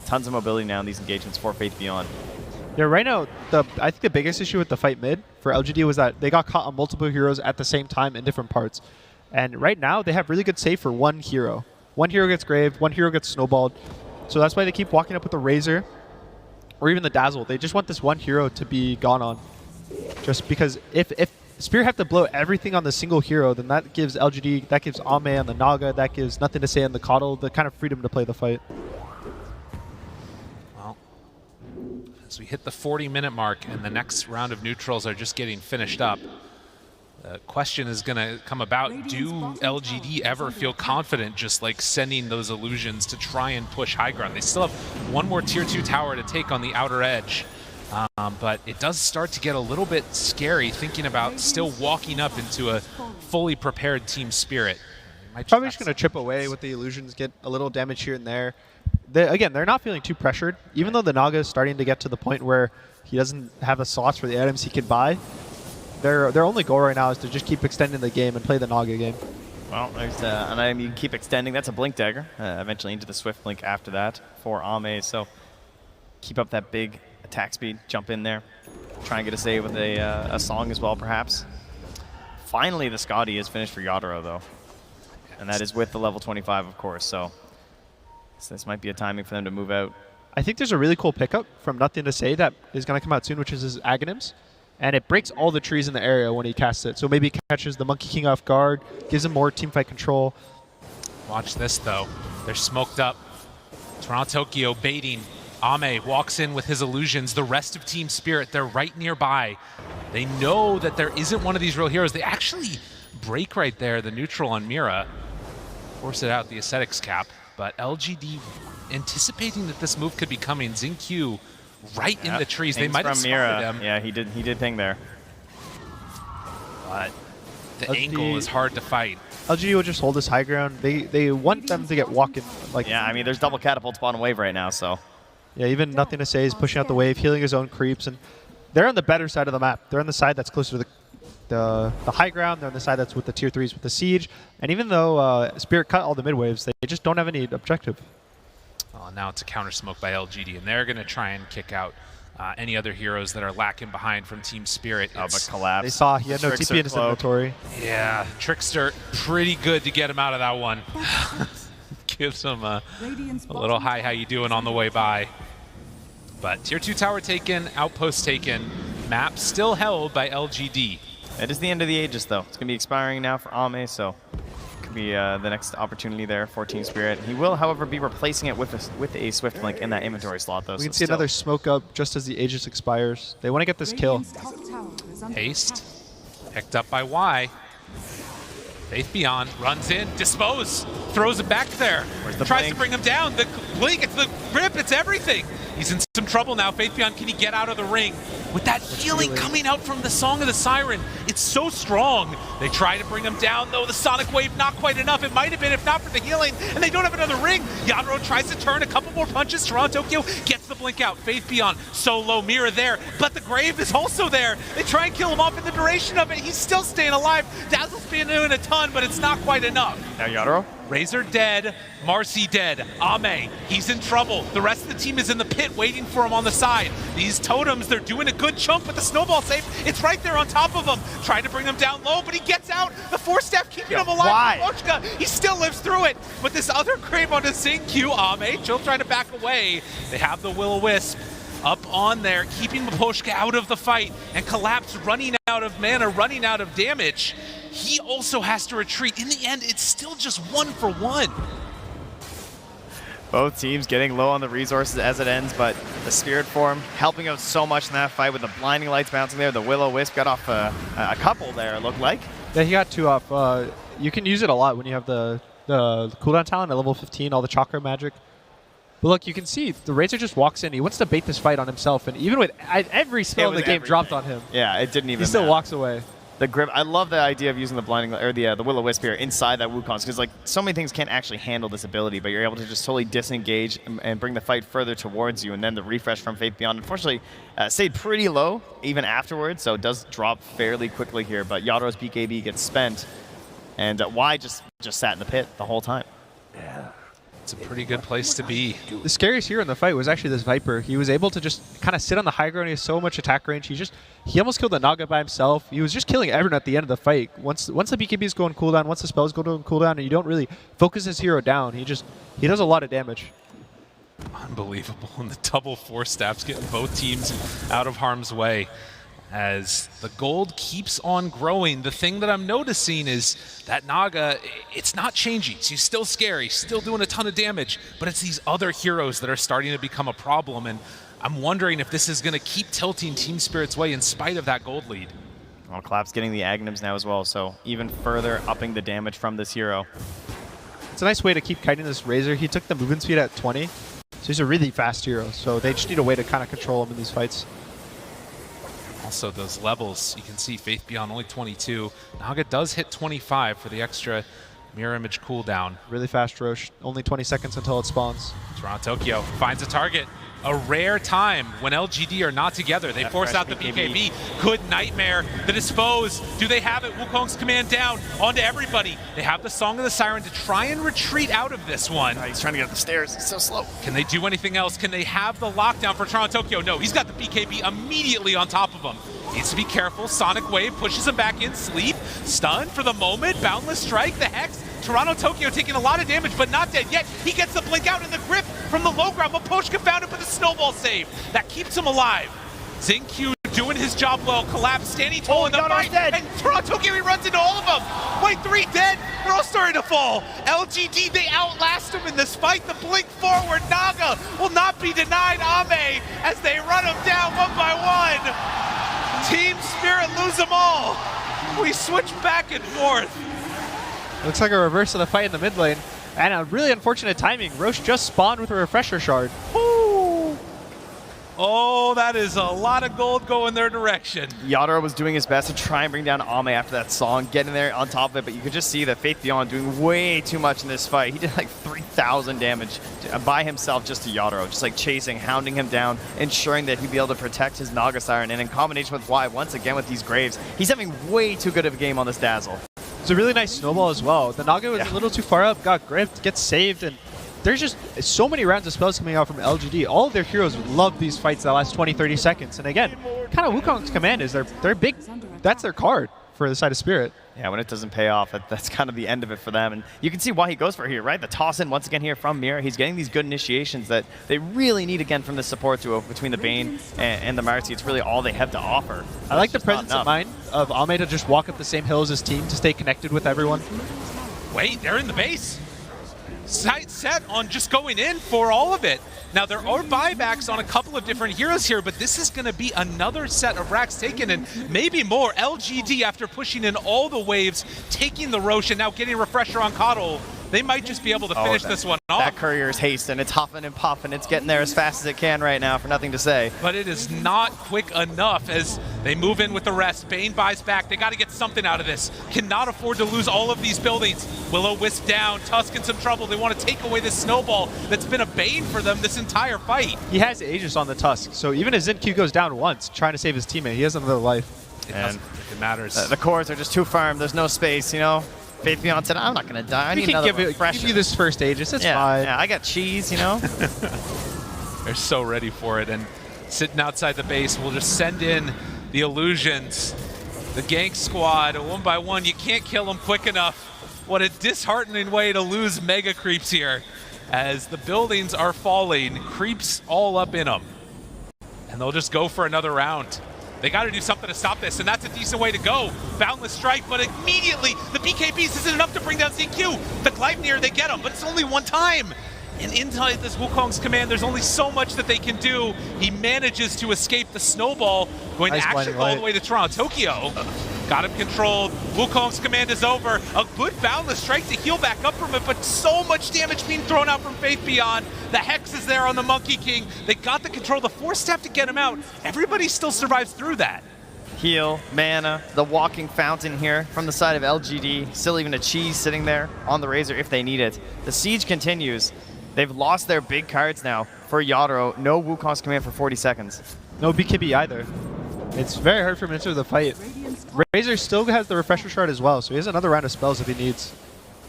Speaker 4: tons of mobility now in these engagements for Faith Beyond.
Speaker 3: Yeah, right now, I think the biggest issue with the fight mid for LGD was that they got caught on multiple heroes at the same time in different parts. And right now, they have really good save for one hero. One hero gets graved, one hero gets snowballed. So that's why they keep walking up with the Razor or even the Dazzle. They just want this one hero to be gone on. Just because if Spear have to blow everything on the single hero, then that gives LGD, that gives Ame on the Naga, that gives Nothing to Say on the Coddle, the kind of freedom to play the fight.
Speaker 5: Well, as we hit the 40-minute mark and the next round of neutrals are just getting finished up, the question is going to come about, do LGD ever feel confident just like sending those illusions to try and push high ground? They still have one more tier 2 tower to take on the outer edge, but it does start to get a little bit scary thinking about still walking up into a fully prepared Team Spirit.
Speaker 3: Probably just going to chip away with the illusions, get a little damage here and there. Again, they're not feeling too pressured, even though the Naga is starting to get to the point where he doesn't have the slots for the items he can buy. Their only goal right now is to just keep extending the game and play the Naga game.
Speaker 4: Well, there's an item you can keep extending. That's a Blink Dagger, eventually into the Swift Blink after that for Ame. So keep up that big attack speed, jump in there, try and get a save with a song as well, perhaps. Finally, the Scotty is finished for Yadro, though. And that is with the level 25, of course. So this might be a timing for them to move out.
Speaker 3: I think there's a really cool pickup from Nothing to Say that is going to come out soon, which is his Aghanims. And it breaks all the trees in the area when he casts it. So maybe he catches the Monkey King off guard, gives him more teamfight control.
Speaker 5: Watch this, though. They're smoked up. Toronto Tokyo baiting. Ame walks in with his illusions. The rest of Team Spirit, they're right nearby. They know that there isn't one of these real heroes. They actually break right there, the neutral on Mira. Force it out, the Ascetics cap. But LGD anticipating that this move could be coming. XingQ right in the trees. They might have spotted him.
Speaker 4: Yeah, he did ping there.
Speaker 5: But the angle is hard to fight.
Speaker 3: LGD will just hold this high ground. They want them to get walking. Like,
Speaker 4: yeah, I mean, there's double catapults bottom wave right now, so.
Speaker 3: Yeah, even Nothing to Say is pushing out the wave, healing his own creeps, and they're on the better side of the map. They're on the side that's closer to the high ground. They're on the side that's with the tier 3s with the siege. And even though Spirit cut all the mid waves, they just don't have any objective.
Speaker 5: Oh, now it's a counter smoke by LGD, and they're going to try and kick out any other heroes that are lacking behind from Team Spirit.
Speaker 4: Oh, but Collapse.
Speaker 3: They saw he had no TP in his inventory.
Speaker 5: Yeah, Trickster, pretty good to get him out of that one. Gives him a little hi, how you doing on the way by. But tier 2 tower taken, outpost taken, map still held by LGD.
Speaker 4: It is the end of the Aegis, though. It's going to be expiring now for Ame, so could be the next opportunity there for Team Spirit. He will, however, be replacing it with a Swift Link in that inventory slot, though.
Speaker 3: We can see another smoke up just as the Aegis expires. They want to get this kill.
Speaker 5: Haste, picked up by Y. Faith Beyond runs in, dispose, throws it back there. Tries to bring him down. The blink, it's the rip, it's everything. He's in some trouble now. Faith Beyond, can he get out of the ring? With that healing coming out from the Song of the Siren, it's so strong. They try to bring him down, though. The Sonic Wave, not quite enough. It might have been, if not for the healing, and they don't have another ring. Yadro tries to turn a couple more punches. Toronto Tokyo gets the blink out. Faith Beyond, so low, Mira there, but the Grave is also there. They try and kill him off in the duration of it, he's still staying alive. Dazzle's been doing a ton, but it's not quite enough.
Speaker 4: Now Yatoro.
Speaker 5: Razor dead, Marcy dead, Ame, he's in trouble. The rest of the team is in the pit waiting for him on the side. These totems, they're doing a good chunk with the snowball save. It's right there on top of him, trying to bring them down low, but he gets out. The force staff keeping him alive.
Speaker 4: Why?
Speaker 5: Poshka, he still lives through it. But this other creep on the Xingqiu, Ame, Chill trying to back away. They have the Will-O-Wisp up on there, keeping Poshka out of the fight, and Collapse running out of mana, running out of damage. He also has to retreat. In the end, it's still just 1-for-1.
Speaker 4: Both teams getting low on the resources as it ends, but the Spirit Form helping out so much in that fight with the blinding lights bouncing there. The Will-O-Wisp got off a couple there, it looked like.
Speaker 3: Yeah, he got 2 off. You can use it a lot when you have the cooldown talent at level 15, all the chakra magic. But look, you can see the Razor just walks in. He wants to bait this fight on himself, and even with every spell in the game dropped on him,
Speaker 4: yeah, it didn't even
Speaker 3: he still
Speaker 4: matter.
Speaker 3: Walks away.
Speaker 4: The grip, I love the idea of using the blinding or the Will-O-Wisp here inside that Wukong's, because like so many things can't actually handle this ability, but you're able to just totally disengage and bring the fight further towards you. And then the refresh from Faith Beyond, unfortunately, stayed pretty low even afterwards, so it does drop fairly quickly here. But Yatoro's BKB gets spent, and Y just sat in the pit the whole time.
Speaker 5: Yeah. It's a pretty good place to be.
Speaker 3: The scariest hero in the fight was actually this Viper. He was able to just kind of sit on the high ground. He has so much attack range. He almost killed the Naga by himself. He was just killing everyone at the end of the fight. Once the BKBs go on cooldown, once the spells go on cooldown, and you don't really focus his hero down, he does a lot of damage.
Speaker 5: Unbelievable. And the double force staffs getting both teams out of harm's way. As the gold keeps on growing, the thing that I'm noticing is that Naga, it's not changing. He's still scary, still doing a ton of damage, but it's these other heroes that are starting to become a problem, and I'm wondering if this is going to keep tilting Team Spirit's way in spite of that gold lead.
Speaker 4: Well, Collapse getting the Aghanims now as well, so even further upping the damage from this hero.
Speaker 3: It's a nice way to keep kiting this Razor. He took the movement speed at 20, so he's a really fast hero, so they just need a way to kind of control him in these fights.
Speaker 5: Also, those levels, you can see Faith Beyond only 22. Naga does hit 25 for the extra mirror image cooldown.
Speaker 3: Really fast Roche. Only 20 seconds until it spawns.
Speaker 5: Toronto Tokyo finds a target. A rare time when LGD are not together. They force out the BKB. Good nightmare. The dispose. Do they have it? Wukong's command down onto everybody. They have the Song of the Siren to try and retreat out of this one.
Speaker 4: He's trying to get up the stairs. He's so slow.
Speaker 5: Can they do anything else? Can they have the lockdown for Toronto Tokyo? No, he's got the BKB immediately on top of him. Needs to be careful. Sonic Wave pushes him back in. Sleep. Stun for the moment. Boundless Strike. The Hex. Toronto Tokyo taking a lot of damage, but not dead yet. He gets the blink out in the grip from the low ground, but Poshka found it with a snowball save. That keeps him alive. Xingqiu doing his job well. Collapse, standing tall in the fight.
Speaker 4: Dead.
Speaker 5: And Toronto Tokyo, he runs into all of them. Wait, 3 dead. They're all starting to fall. LGD, they outlast him in this fight. The blink forward. Naga will not be denied Ame as they run him down 1 by 1. Team Spirit lose them all. We switch back and forth.
Speaker 3: Looks like a reverse of the fight in the mid lane. And a really unfortunate timing. Roche just spawned with a refresher shard.
Speaker 5: Ooh. Oh, that is a lot of gold going their direction.
Speaker 4: Yatoro was doing his best to try and bring down Ame after that song, getting there on top of it, but you could just see that Faith Beyond doing way too much in this fight. He did like 3,000 damage by himself just to Yatoro, just like chasing, hounding him down, ensuring that he'd be able to protect his Naga Siren, and in combination with Y, once again with these Graves, he's having way too good of a game on this Dazzle.
Speaker 3: It's a really nice snowball as well. The Naga was a little too far up, got gripped, gets saved, and there's just so many rounds of spells coming out from LGD. All of their heroes love these fights that last 20, 30 seconds. And again, kind of Wukong's command is they're big, that's their card for the side of Spirit.
Speaker 4: Yeah, when it doesn't pay off, that's kind of the end of it for them. And you can see why he goes for it here, right? The toss in once again here from Mira. He's getting these good initiations that they really need again from the support duo between the Bane and the Marcy. It's really all they have to offer.
Speaker 3: I like the presence of mind of Ame to just walk up the same hill as his team to stay connected with everyone.
Speaker 5: Wait, they're in the base. Sight set on just going in for all of it. Now, there are buybacks on a couple of different heroes here, but this is going to be another set of racks taken, and maybe more. LGD, after pushing in all the waves, taking the Roche, and now getting a refresher on Coddle, they might just be able to finish this one off.
Speaker 4: That courier's hasting. It's huffing and puffing. It's getting there as fast as it can right now for nothing to say.
Speaker 5: But it is not quick enough as they move in with the rest. Bane buys back. They got to get something out of this. Cannot afford to lose all of these buildings. Will-O-Wisp down. Tusk in some trouble. They want to take away this snowball that's been a bane for them this entire fight.
Speaker 3: He has Aegis on the Tusk, so even as Xingqiu goes down once, trying to save his teammate, he has another life.
Speaker 5: doesn't think it matters.
Speaker 4: The cores are just too firm. There's no space, you know. Faith Beyond said, I'm not going to die. I need another
Speaker 3: give you this first Aegis. It's fine.
Speaker 4: Yeah, I got cheese, you know.
Speaker 5: They're so ready for it. And sitting outside the base, we'll just send in the illusions. The gank squad, one by one. You can't kill them quick enough. What a disheartening way to lose mega creeps here. As the buildings are falling, creeps all up in them. And they'll just go for another round. They got to do something to stop this, and that's a decent way to go. Boundless Strike, but immediately the BKBs isn't enough to bring down ZQ. The Gleipnir, they get him, but it's only one time. And inside this Wukong's command, there's only so much that they can do. He manages to escape the snowball, going to actually go all the way to Toronto. Tokyo got him controlled. Wukong's command is over. A good Boundless Strike to heal back up from it, but so much damage being thrown out from Faith Beyond. The Hex is there on the Monkey King. They got the control, the force step to get him out. Everybody still survives through that.
Speaker 4: Heal, mana, the walking fountain here from the side of LGD. Still even a cheese sitting there on the Razor if they need it. The siege continues. They've lost their big cards now for Yadro. No Wukong's command for 40 seconds.
Speaker 3: No BKB either. It's very hard for him to enter the fight. Razor still has the Refresher Shard as well, so he has another round of spells if he needs.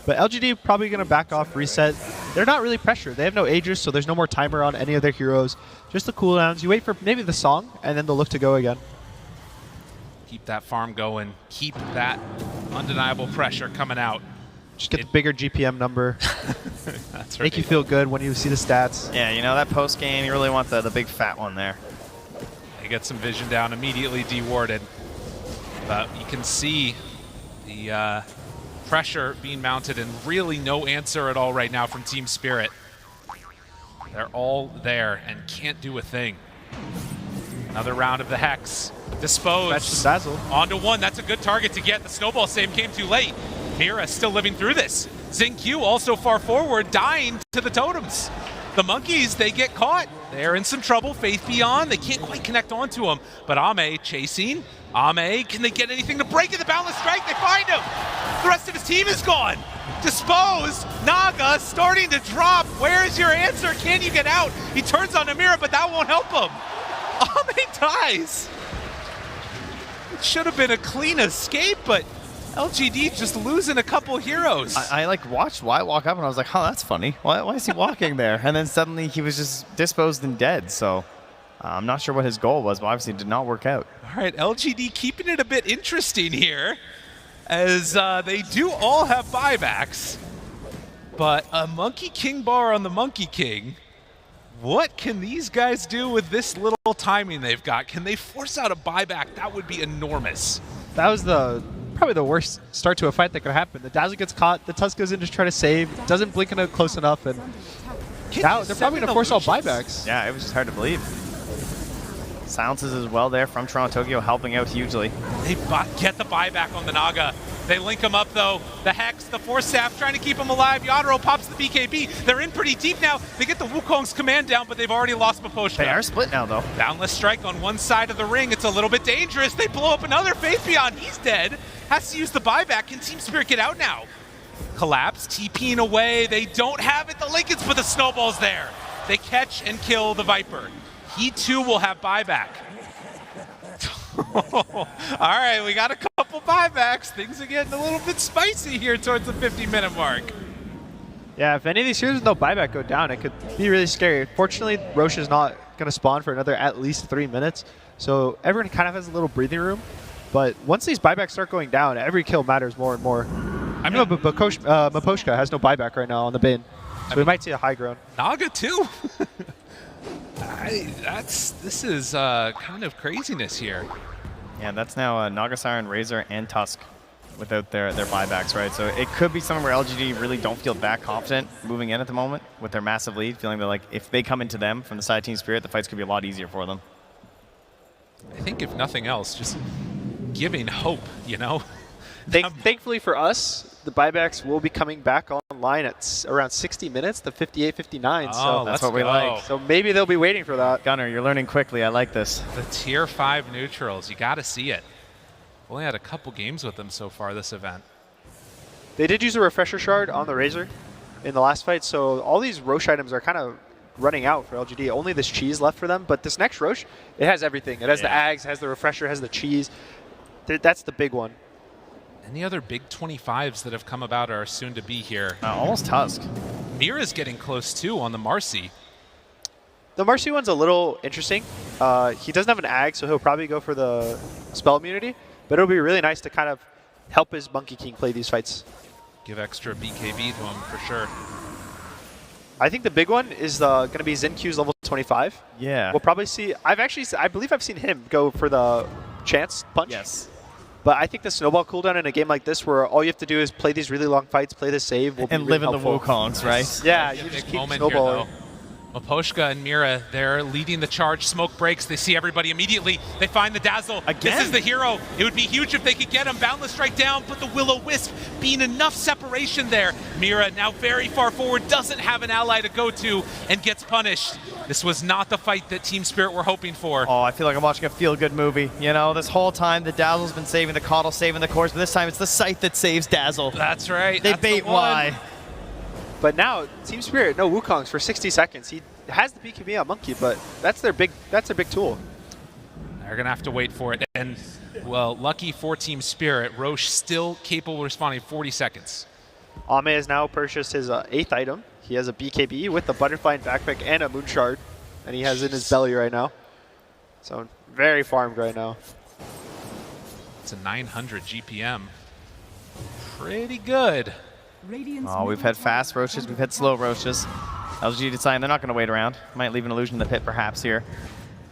Speaker 3: But LGD probably going to back off, reset. They're not really pressured. They have no Aegis, so there's no more timer on any of their heroes. Just the cooldowns. You wait for maybe the song, and then they'll look to go again.
Speaker 5: Keep that farm going. Keep that undeniable pressure coming out.
Speaker 3: Just get the bigger GPM number.
Speaker 5: That's right.
Speaker 3: Make you feel good when you see the stats.
Speaker 4: Yeah, you know, that post game, you really want the big fat one there.
Speaker 5: They get some vision down, immediately dewarded. But you can see the pressure being mounted and really no answer at all right now from Team Spirit. They're all there and can't do a thing. Another round of the Hex. Dispose.
Speaker 3: Fetch the Dazzle.
Speaker 5: Onto one. That's a good target to get. The snowball save came too late. Mira still living through this. Xingqiu also far forward, dying to the totems. The monkeys, they get caught. They're in some trouble. Faith Beyond, they can't quite connect onto him. But Ame chasing. Ame, can they get anything to break it? The Boundless Strike, they find him. The rest of his team is gone. Disposed. Naga starting to drop. Where's your answer? Can you get out? He turns on Amira, but that won't help him. Ame dies. It should have been a clean escape, but LGD just losing a couple heroes.
Speaker 4: I like watched Wyatt walk up and I was like, oh, that's funny. Why is he walking there? And then suddenly he was just disposed and dead. So I'm not sure what his goal was, but obviously it did not work out.
Speaker 5: All right, LGD keeping it a bit interesting here as they do all have buybacks. But a Monkey King bar on the Monkey King. What can these guys do with this little timing they've got? Can they force out a buyback? That would be enormous.
Speaker 3: That was probably the worst start to a fight that could happen. The Dazzle gets caught, the Tusk goes in to try to save, doesn't blink in close enough, and now they're probably going to force all buybacks.
Speaker 4: Yeah, it was just hard to believe. Silences as well there from Toronto Tokyo, helping out hugely.
Speaker 5: They get the buyback on the Naga. They link him up though. The Hex, the Force Staff trying to keep him alive. Yadro pops the BKB. They're in pretty deep now. They get the Wukong's command down, but they've already lost Maposhka.
Speaker 4: They are split now though.
Speaker 5: Boundless Strike on one side of the ring. It's a little bit dangerous. They blow up another. Faith Beyond, he's dead. Has to use the buyback. Can Team Spirit get out now? Collapse, TPing away. They don't have it. The Lincolns, but the snowball's there. They catch and kill the Viper. He too will have buyback. All right, we got a couple buybacks. Things are getting a little bit spicy here towards the 50-minute mark.
Speaker 3: Yeah, if any of these heroes with no buyback go down, it could be really scary. Fortunately, Roche is not going to spawn for another at least 3 minutes, so everyone kind of has a little breathing room. But once these buybacks start going down, every kill matters more and more. I know Maposhka has no buyback right now on the bin, so we might see a high ground.
Speaker 5: Naga too. This is kind of craziness here.
Speaker 4: Yeah, that's now Nagasar, Razor, and Tusk without their buybacks, right? So it could be something where LGD really don't feel that confident moving in at the moment with their massive lead, feeling that like if they come into them from the side of Team Spirit, the fights could be a lot easier for them.
Speaker 5: I think if nothing else, just giving hope, you know?
Speaker 3: Thankfully for us, the buybacks will be coming back online at around 60 minutes, the 58, 59. So
Speaker 4: that's what we like.
Speaker 3: So maybe they'll be waiting for that.
Speaker 4: Gunnar, you're learning quickly. I like this.
Speaker 5: The tier 5 neutrals, you got to see it. Only had a couple games with them so far this event.
Speaker 3: They did use a Refresher Shard on the Razor in the last fight, so all these Roche items are kind of running out for LGD. Only this cheese left for them, but this next Roche, it has everything. It has the Ags, has the Refresher, has the cheese. That's the big one.
Speaker 5: Any other big 25s that have come about are soon to be here.
Speaker 4: Almost Tusk.
Speaker 5: Mira's getting close too on the Marcy.
Speaker 3: The Marcy one's a little interesting. He doesn't have an Ag, so he'll probably go for the spell immunity. But it'll be really nice to kind of help his Monkey King play these fights.
Speaker 5: Give extra BKB to him for sure.
Speaker 3: I think the big one is going to be Zenq's level 25.
Speaker 4: Yeah.
Speaker 3: We'll probably see. I believe I've seen him go for the chance punch.
Speaker 4: Yes.
Speaker 3: But I think the snowball cooldown in a game like this, where all you have to do is play these really long fights, play the save, will be
Speaker 4: And
Speaker 3: really
Speaker 4: live in the
Speaker 3: helpful.
Speaker 4: Wukongs, right?
Speaker 3: Yeah,
Speaker 5: Big
Speaker 3: you just keep
Speaker 5: moment here,
Speaker 3: snowballing.
Speaker 5: though. Maposhka and Mira, they're leading the charge. Smoke breaks. They see everybody immediately. They find the Dazzle.
Speaker 4: Again?
Speaker 5: This is the hero. It would be huge if they could get him. Boundless strike down, but the Will-O-Wisp being enough separation there. Mira now very far forward, doesn't have an ally to go to, and gets punished. This was not the fight that Team Spirit were hoping for.
Speaker 4: Oh, I feel like I'm watching a feel-good movie. You know, this whole time the Dazzle's been saving the Coddle, saving the cores, but this time it's the Scythe that saves Dazzle.
Speaker 5: That's right.
Speaker 4: They
Speaker 5: That's
Speaker 4: bait
Speaker 5: the one.
Speaker 4: Y.
Speaker 3: But now, Team Spirit, no Wukongs for 60 seconds. He has the BKB on Monkey, but that's their big tool.
Speaker 5: They're going to have to wait for it. And, well, lucky for Team Spirit, Roche still capable of responding 40 seconds.
Speaker 3: Ame has now purchased his 8th item. He has a BKB with a Butterfly and Backpack and a Moon Shard, and he has in his belly right now. So very farmed right now.
Speaker 5: It's a 900 GPM. Pretty good.
Speaker 4: Oh, we've had fast Roaches, we've had slow Roaches. LGD deciding they're not going to wait around. Might leave an illusion in the pit perhaps here.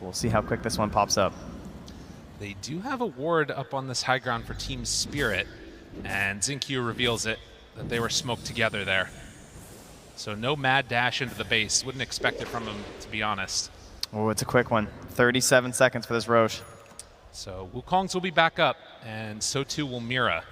Speaker 4: We'll see how quick this one pops up.
Speaker 5: They do have a ward up on this high ground for Team Spirit, and Zenq reveals it, that they were smoked together there. So no mad dash into the base. Wouldn't expect it from him, to be honest.
Speaker 4: Oh, it's a quick one. 37 seconds for this Roche.
Speaker 5: So Wukongs will be back up, and so too will Mira.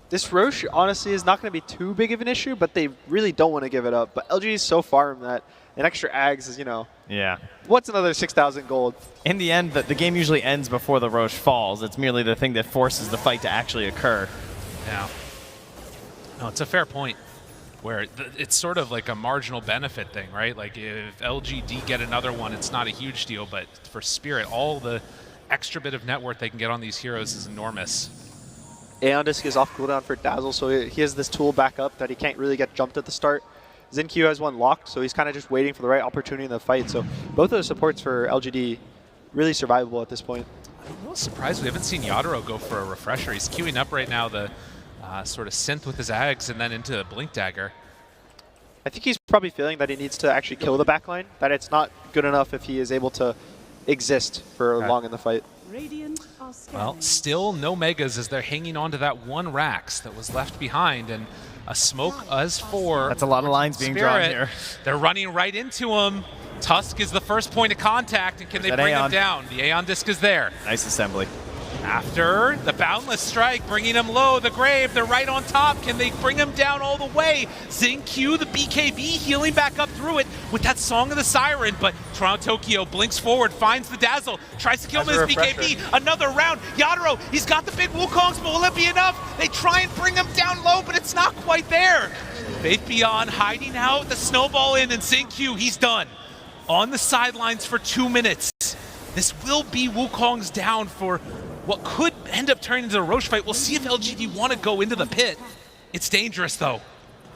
Speaker 3: This Roche, honestly, is not going to be too big of an issue, but they really don't want to give it up. But LG is so farmed that an extra Ags is, you know,
Speaker 4: Yeah.
Speaker 3: what's another 6,000 gold?
Speaker 4: In the end, the game usually ends before the Roche falls. It's merely the thing that forces the fight to actually occur.
Speaker 5: Yeah. No, it's a fair point, where it's sort of like a marginal benefit thing, right? Like if LGD get another one, it's not a huge deal, but for Spirit, all the extra bit of net worth they can get on these heroes is enormous.
Speaker 3: Aeon Disc is off cooldown for Dazzle, so he has this tool back up that he can't really get jumped at the start. Zenq has one locked, so he's kind of just waiting for the right opportunity in the fight. So both of the supports for LGD really survivable at this point.
Speaker 5: I'm a little surprised we haven't seen Yadaro go for a refresher. He's queuing up right now the sort of synth with his Ags and then into Blink Dagger.
Speaker 3: I think he's probably feeling that he needs to actually kill the backline, that it's not good enough if he is able to exist for long in the fight.
Speaker 5: Well, still no Megas as they're hanging on to that one Rax that was left behind, and a smoke as for
Speaker 4: That's a lot of lines being drawn
Speaker 5: Spirit.
Speaker 4: here.
Speaker 5: They're running right into him. Tusk is the first point of contact, and can they
Speaker 4: That
Speaker 5: bring him
Speaker 4: Aeon.
Speaker 5: down? The Aeon Disc is there.
Speaker 4: Nice assembly.
Speaker 5: After the Boundless Strike, bringing him low, the Grave, they're right on top. Can they bring him down all the way? Zenq, the BKB, healing back up through it with that Song of the Siren, but Toronto Tokyo blinks forward, finds the Dazzle, tries to kill him with his BKB. Another round. Yadaro, he's got the big Wukongs, but will it be enough? They try and bring him down low, but it's not quite there. Faith Beyond hiding out, the snowball in, and Zenq, he's done. On the sidelines for 2 minutes. This will be Wukong's down for what could end up turning into a Roche fight. We'll see if LGD want to go into the pit. It's dangerous, though.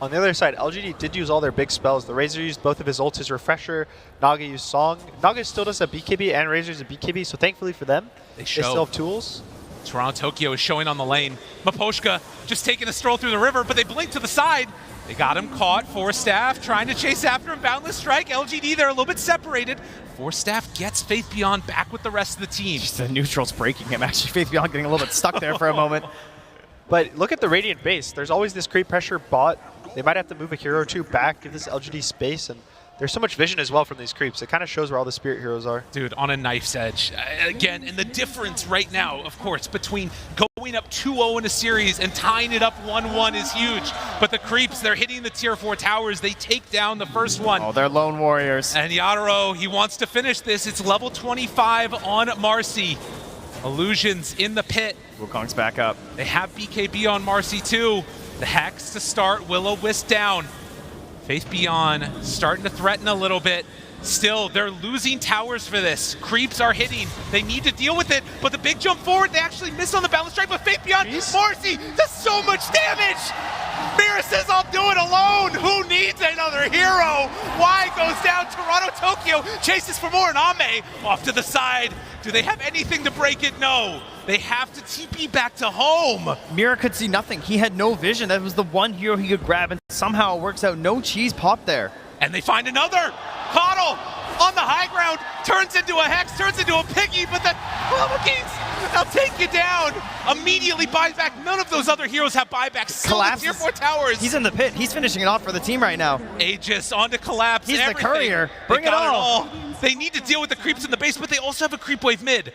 Speaker 3: On the other side, LGD did use all their big spells. The Razor used both of his ults, his Refresher. Naga used Song. Naga still does a BKB and Razor's a BKB, so thankfully for them,
Speaker 5: They
Speaker 3: still have tools.
Speaker 5: Toronto Tokyo is showing on the lane. Maposhka just taking a stroll through the river, but they blink to the side. They got him caught. Force Staff trying to chase after him. Boundless Strike. LGD, they're a little bit separated. Force Staff gets Faith Beyond back with the rest of the team.
Speaker 4: Just the neutral's breaking him. Actually, Faith Beyond getting a little bit stuck there for a moment.
Speaker 3: But look at the Radiant base. There's always this creep pressure bot. They might have to move a hero or two back, give this LGD space, and there's so much vision as well from these creeps. It kind of shows where all the Spirit heroes are.
Speaker 5: Dude, on a knife's edge. Again, and the difference right now, of course, between going up 2-0 in a series and tying it up 1-1 is huge. But the creeps, they're hitting the tier 4 towers. They take down the first one.
Speaker 4: Oh, they're lone warriors.
Speaker 5: And Yadaro, he wants to finish this. It's level 25 on Marcy. Illusions in the pit.
Speaker 4: Wukong's back up.
Speaker 5: They have BKB on Marcy too. The Hex to start, Will-O-Wisp down. Faith Beyond starting to threaten a little bit. Still, they're losing towers for this. Creeps are hitting. They need to deal with it, but the big jump forward, they actually missed on the balance strike, but Fate Beyond, Marcy does so much damage! Mira says, I'll do it alone! Who needs another hero? Y goes down, Toronto, Tokyo chases for more, and Ame off to the side. Do they have anything to break it? No. They have to TP back to home.
Speaker 4: Mira could see nothing. He had no vision. That was the one hero he could grab, and somehow it works out. No cheese pop there.
Speaker 5: And they find another. Coddle on the high ground, turns into a Hex, turns into a Piggy, but the Keys, they'll take you down. Immediately buys back. None of those other heroes have buybacks.
Speaker 4: Collapse.
Speaker 5: Tier 4 towers.
Speaker 4: He's in the pit. He's finishing it off for the team right now.
Speaker 5: Aegis onto Collapse.
Speaker 4: He's
Speaker 5: everything.
Speaker 4: the courier. Bring
Speaker 5: They
Speaker 4: it
Speaker 5: got
Speaker 4: all.
Speaker 5: They need to deal with the creeps in the base, but they also have a creep wave mid.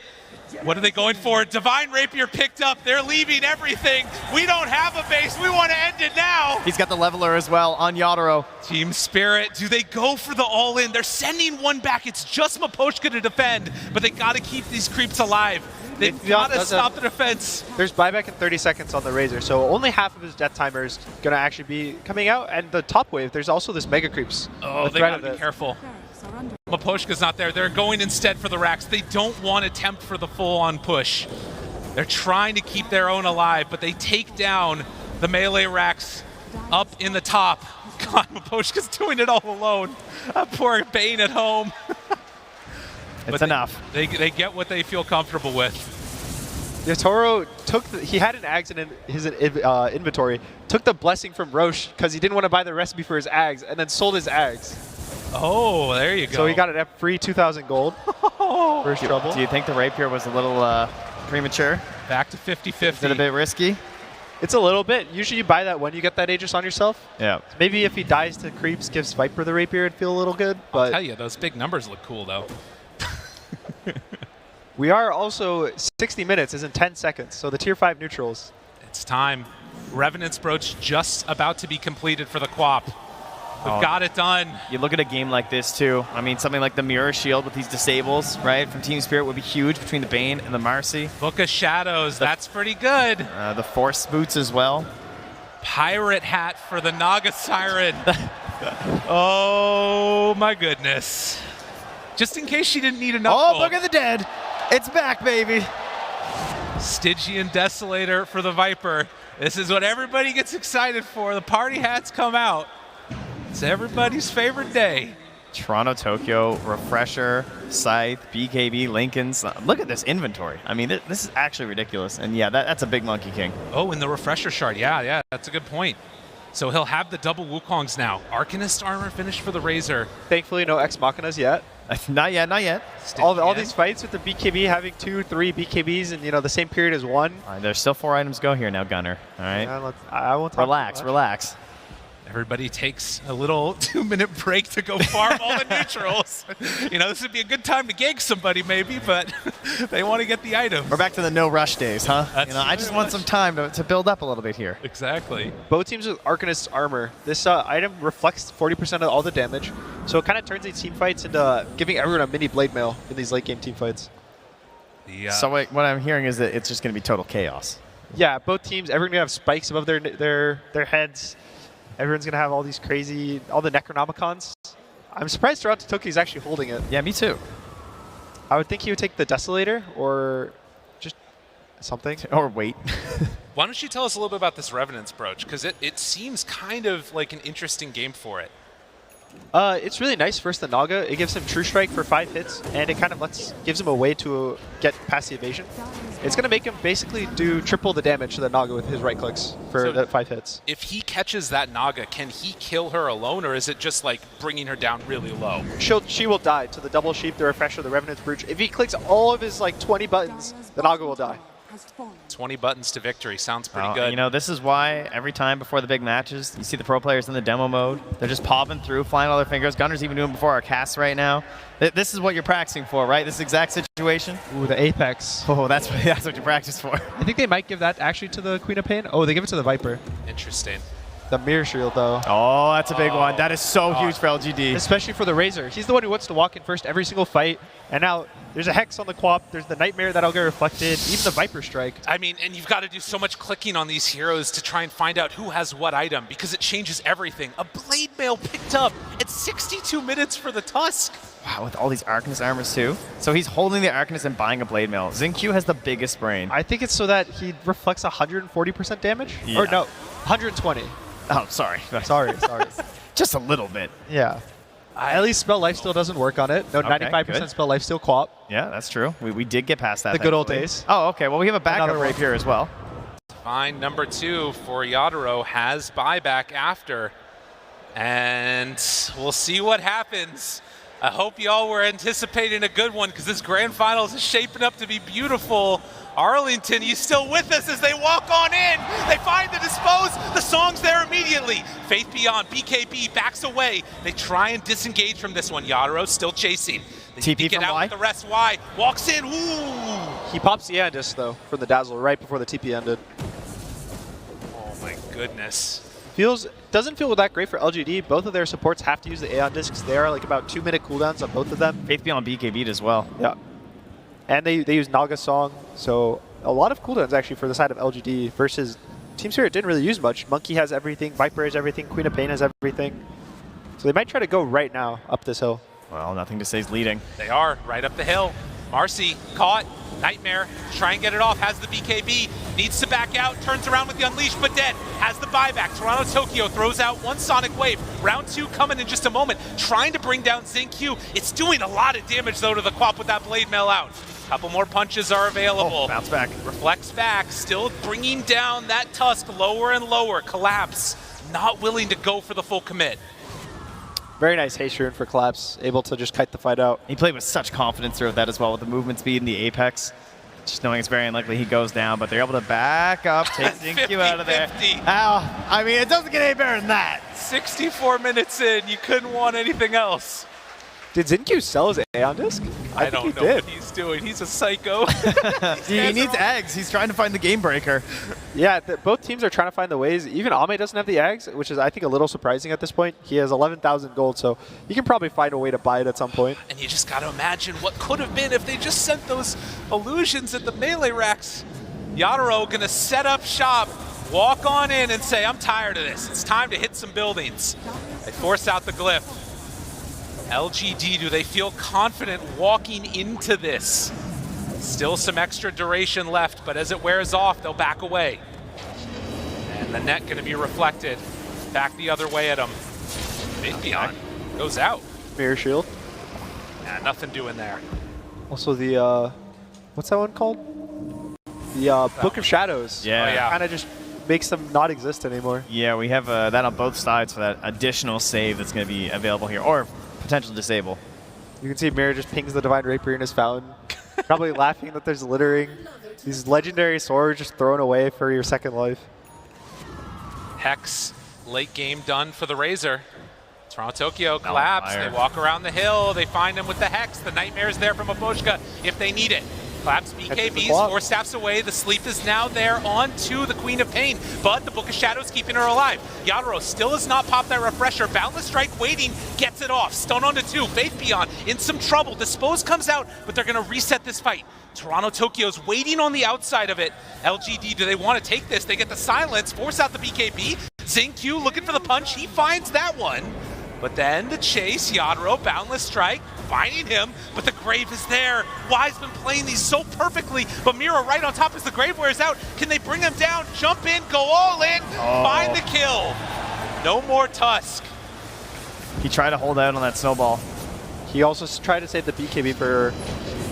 Speaker 5: What are they going for? Divine Rapier picked up. They're leaving everything. We don't have a base. We want to end it now.
Speaker 4: He's got the leveler as well on Yatoro.
Speaker 5: Team Spirit, do they go for the all-in? They're sending one back. It's just Maposhka to defend, but they got to keep these creeps alive. They've got to stop the defense.
Speaker 3: There's buyback in 30 seconds on the Razor, so only half of his death timer is going to actually be coming out. And the top wave, there's also this Mega Creeps.
Speaker 5: Oh, they got to be careful. Maposhka's not there. They're going instead for the racks. They don't want to tempt for the full-on push. They're trying to keep their own alive, but they take down the melee racks up in the top. God, Maposhka's doing it all alone. Poor Bane at home.
Speaker 4: It's enough.
Speaker 5: They get what they feel comfortable with.
Speaker 3: Yatoro took he had an Ags in his inventory, took the blessing from Roche because he didn't want to buy the recipe for his Ags, and then sold his Ags.
Speaker 5: Oh, there you go.
Speaker 3: So he got it free 2,000 gold. First trouble.
Speaker 4: Do you think the Rapier was a little premature?
Speaker 5: Back to 50-50.
Speaker 4: Is it a bit risky?
Speaker 3: It's a little bit. Usually you buy that when you get that Aegis on yourself.
Speaker 4: Yeah.
Speaker 3: Maybe if he dies to creeps, gives Viper the Rapier, it'd feel a little good. But
Speaker 5: I'll tell you, those big numbers look cool, though.
Speaker 3: We are also 60 minutes, is in 10 seconds. So the tier 5 neutrals.
Speaker 5: It's time. Revenant's Brooch just about to be completed for the Quap. We've got it done.
Speaker 4: You look at a game like this, too. I mean, something like the Mirror Shield with these disables, right, from Team Spirit would be huge between the Bane and the Marcy.
Speaker 5: Book of Shadows, that's pretty good.
Speaker 4: The Force Boots as well.
Speaker 5: Pirate Hat for the Naga Siren. Oh, my goodness. Just in case she didn't need enough gold.
Speaker 4: Book of the Dead. It's back, baby.
Speaker 5: Stygian Desolator for the Viper. This is what everybody gets excited for. The party hats come out. It's everybody's favorite day.
Speaker 4: Toronto, Tokyo, Refresher, Scythe, BKB, Lincoln's. Look at this inventory. I mean, this is actually ridiculous. And yeah, that's a big Monkey King.
Speaker 5: Oh, and the Refresher Shard. Yeah, that's a good point. So he'll have the double Wukongs now. Arcanist armor finished for the Razor.
Speaker 3: Thankfully, no Ex Machinas yet.
Speaker 4: Not yet, not yet.
Speaker 3: All these fights with the BKB having 2, 3 BKBs in the same period as one.
Speaker 4: There's still 4 items go here now, Gunner. All right.
Speaker 3: Yeah, I won't talk
Speaker 4: relax, relax.
Speaker 5: Everybody takes a little 2-minute break to go farm all the neutrals. This would be a good time to gank somebody maybe, but they want to get the item.
Speaker 4: We're back to the no rush days, huh? I just want some time to build up a little bit here.
Speaker 5: Exactly.
Speaker 3: Both teams with Arcanist's armor. This item reflects 40% of all the damage, so it kind of turns these team fights into giving everyone a mini blade mail in these late game team fights.
Speaker 4: So wait, what I'm hearing is that it's just going to be total chaos.
Speaker 3: Yeah, both teams, everyone's going to have spikes above their heads. Everyone's going to have all the Necronomicons. I'm surprised Toronto Tokyo is actually holding it.
Speaker 4: Yeah, me too.
Speaker 3: I would think he would take the Desolator or just something.
Speaker 4: Or wait.
Speaker 5: Why don't you tell us a little bit about this Revenant's Brooch? Because it seems kind of like an interesting game for it.
Speaker 3: It's really nice versus the Naga. It gives him True Strike for 5 hits, and it kind of gives him a way to get past the evasion. It's going to make him basically do triple the damage to the Naga with his right clicks for the 5 hits.
Speaker 5: If he catches that Naga, can he kill her alone, or is it just like bringing her down really low?
Speaker 3: She will die to the Double Sheep, the Refresher, the Revenant's Brooch. If he clicks all of his 20 buttons, the Naga will die.
Speaker 5: 20 buttons to victory. Sounds pretty good.
Speaker 4: This is why every time before the big matches, you see the pro players in the demo mode. They're just popping through, flying all their fingers. Gunner's even doing it before our casts right now. This is what you're practicing for, right? This exact situation?
Speaker 3: Ooh, the Apex.
Speaker 4: Oh, that's what you practice for.
Speaker 3: I think they might give that actually to the Queen of Pain. Oh, they give it to the Viper.
Speaker 5: Interesting.
Speaker 3: The Mirror Shield, though.
Speaker 4: Oh, that's a big one. That is so huge for LGD.
Speaker 3: Especially for the Razor. He's the one who wants to walk in first every single fight. And now there's a Hex on the Quap. There's the Nightmare that'll get reflected. Even the Viper Strike.
Speaker 5: I mean, and you've got to do so much clicking on these heroes to try and find out who has what item because it changes everything. A Blade Mail picked up at 62 minutes for the Tusk.
Speaker 4: Wow, with all these Arcanist armors too. So he's holding the Arcanist and buying a Blade Mail. Xingqiu has the biggest brain.
Speaker 3: I think it's so that he reflects 140% damage?
Speaker 4: Yeah.
Speaker 3: Or no, 120.
Speaker 4: Oh, sorry.
Speaker 3: Sorry.
Speaker 4: Just a little bit.
Speaker 3: Yeah. At least Spell Lifesteal doesn't work on it. No,
Speaker 4: Okay,
Speaker 3: 95%
Speaker 4: good.
Speaker 3: Spell Lifesteal co-op.
Speaker 4: Yeah, that's true. We did get past that.
Speaker 3: The good old
Speaker 4: thankfully.
Speaker 3: days.
Speaker 4: Oh, okay. Well, we have a backup
Speaker 3: Another one.
Speaker 4: rapier as well.
Speaker 5: Fine, number 2 for Yadaro has buyback after. And we'll see what happens. I hope y'all were anticipating a good one because this grand finals is shaping up to be beautiful. Arlington, you still with us as they walk on in. They find the dispose. The song's there immediately. Faith Beyond, BKB backs away. They try and disengage from this one. Yadaro still chasing. They
Speaker 4: TP
Speaker 5: need to get
Speaker 4: from
Speaker 5: out
Speaker 4: Y?
Speaker 5: with the rest. Y walks in. Ooh.
Speaker 3: He pops the Aeon though from the Dazzle right before the TP ended.
Speaker 5: Oh my goodness.
Speaker 3: Doesn't feel that great for LGD. Both of their supports have to use the Aeon Discs. They are like about 2-minute cooldowns on both of them.
Speaker 4: Faith Beyond BKB'd as well.
Speaker 3: Yeah. And they use Naga Song, so a lot of cooldowns actually for the side of LGD versus Team Spirit didn't really use much. Monkey has everything, Viper has everything, Queen of Pain has everything. So they might try to go right now up this hill.
Speaker 4: Well, nothing to say is leading.
Speaker 5: They are right up the hill. Marcy caught. Nightmare, try and get it off, has the BKB, needs to back out, turns around with the Unleash, but dead, has the buyback. Toronto Tokyo throws out one Sonic Wave. Round 2 coming in just a moment, trying to bring down Xingqiu. It's doing a lot of damage though to the Quap with that Blade Mail out. Couple more punches are available.
Speaker 4: Oh, bounce back.
Speaker 5: Reflects back, still bringing down that Tusk lower and lower. Collapse, not willing to go for the full commit.
Speaker 3: Very nice haste rune for Collapse, able to just kite the fight out.
Speaker 4: He played with such confidence throughout that as well with the movement speed and the Apex. Just knowing it's very unlikely he goes down, but they're able to back up, take Xingqiu out of there.
Speaker 5: 50-50.
Speaker 4: Ow. I mean, it doesn't get any better than that.
Speaker 5: 64 minutes in, you couldn't want anything else.
Speaker 3: Did Xingqiu sell his Aeon Disc?
Speaker 5: I
Speaker 3: think
Speaker 5: don't
Speaker 3: he
Speaker 5: know
Speaker 3: did.
Speaker 5: what he's doing. He's a psycho.
Speaker 4: He needs eggs. He's trying to find the game breaker.
Speaker 3: Yeah, both teams are trying to find the ways. Even Ame doesn't have the Ags, which is, I think, a little surprising at this point. He has 11,000 gold, so he can probably find a way to buy it at some point.
Speaker 5: And you just got to imagine what could have been if they just sent those illusions at the melee racks. Yadaro going to set up shop, walk on in and say, I'm tired of this. It's time to hit some buildings. They force out the glyph. LGD, do they feel confident walking into this? Still some extra duration left, but as it wears off, they'll back away. And the net going to be reflected back the other way at them. Big Beyond goes out.
Speaker 3: Mirror Shield.
Speaker 5: Nah, nothing doing there.
Speaker 3: Also the, what's that one called? The Book of Shadows.
Speaker 4: Yeah.
Speaker 5: Oh, yeah.
Speaker 3: Kind of just makes them not exist anymore.
Speaker 4: Yeah, we have that on both sides for that additional save that's going to be available here, or potential disable.
Speaker 3: You can see Mirror just pings the Divine Rapier in his fountain, probably laughing that there's littering. These legendary swords just thrown away for your second life.
Speaker 5: Hex, late game done for the Razor. Toronto Tokyo collapse. They walk around the hill. They find him with the Hex. The Nightmare's there from Aboshka if they need it. Collapse BKBs, 4 staffs away. The sleep is now there onto the Queen of Pain, but the Book of Shadows keeping her alive. Yadaro still has not popped that refresher. Boundless Strike waiting, gets it off. Stun onto 2. Faith Beyond in some trouble. Dispose comes out, but they're going to reset this fight. Toronto Tokyo's waiting on the outside of it. LGD, do they want to take this? They get the silence, force out the BKB. Xingqiu looking for the punch. He finds that one. But then the chase, Yadaro, Boundless Strike, finding him, but the Grave is there. Y's been playing these so perfectly, but Mira right on top as the Grave wears out. Can they bring him down, jump in, go all in, find the kill? No more Tusk.
Speaker 4: He tried to hold out on that snowball.
Speaker 3: He also tried to save the BKB for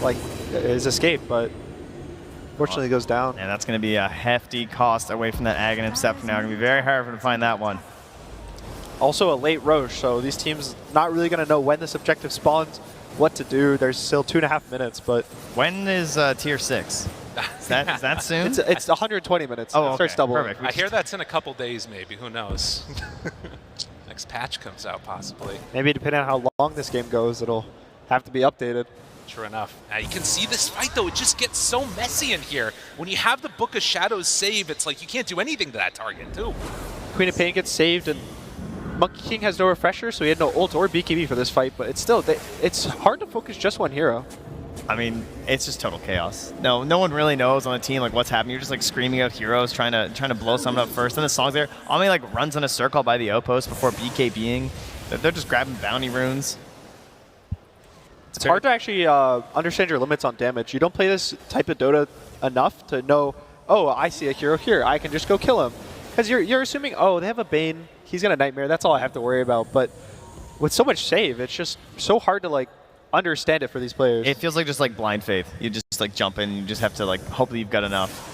Speaker 3: like his escape, but unfortunately goes down.
Speaker 4: And that's going to be a hefty cost away from that Aghanim Scepter now. Going to be very hard for him to find that one.
Speaker 3: Also a late Roche, so these teams not really going to know when this objective spawns, what to do. There's still 2.5 minutes, but...
Speaker 4: When is tier 6? Is that soon?
Speaker 3: It's 120 minutes.
Speaker 4: Oh,
Speaker 3: It starts
Speaker 4: okay.
Speaker 3: doubling.
Speaker 4: Perfect.
Speaker 5: I hear that's in a couple days maybe, who knows? Next patch comes out possibly.
Speaker 3: Maybe depending on how long this game goes, it'll have to be updated.
Speaker 5: True enough. Now you can see this fight though, it just gets so messy in here. When you have the Book of Shadows save, it's like you can't do anything to that target too.
Speaker 3: Queen of Pain gets saved, and Monkey King has no refresher, so he had no ult or BKB for this fight, but it's still, it's hard to focus just one hero.
Speaker 4: I mean, it's just total chaos. No one really knows on the team like what's happening. You're just like screaming out heroes, trying to blow someone up first. Then the song's there. Ami like runs in a circle by the outpost before BKBing. They're just grabbing bounty runes.
Speaker 3: It's hard to actually understand your limits on damage. You don't play this type of Dota enough to know, oh, I see a hero here. I can just go kill him. Because you're assuming, oh, they have a Bane. He's going to Nightmare. That's all I have to worry about. But with so much save, it's just so hard to like understand it for these players.
Speaker 4: It feels like just like blind faith. You just like jump in. You just have to like hope that you've got enough.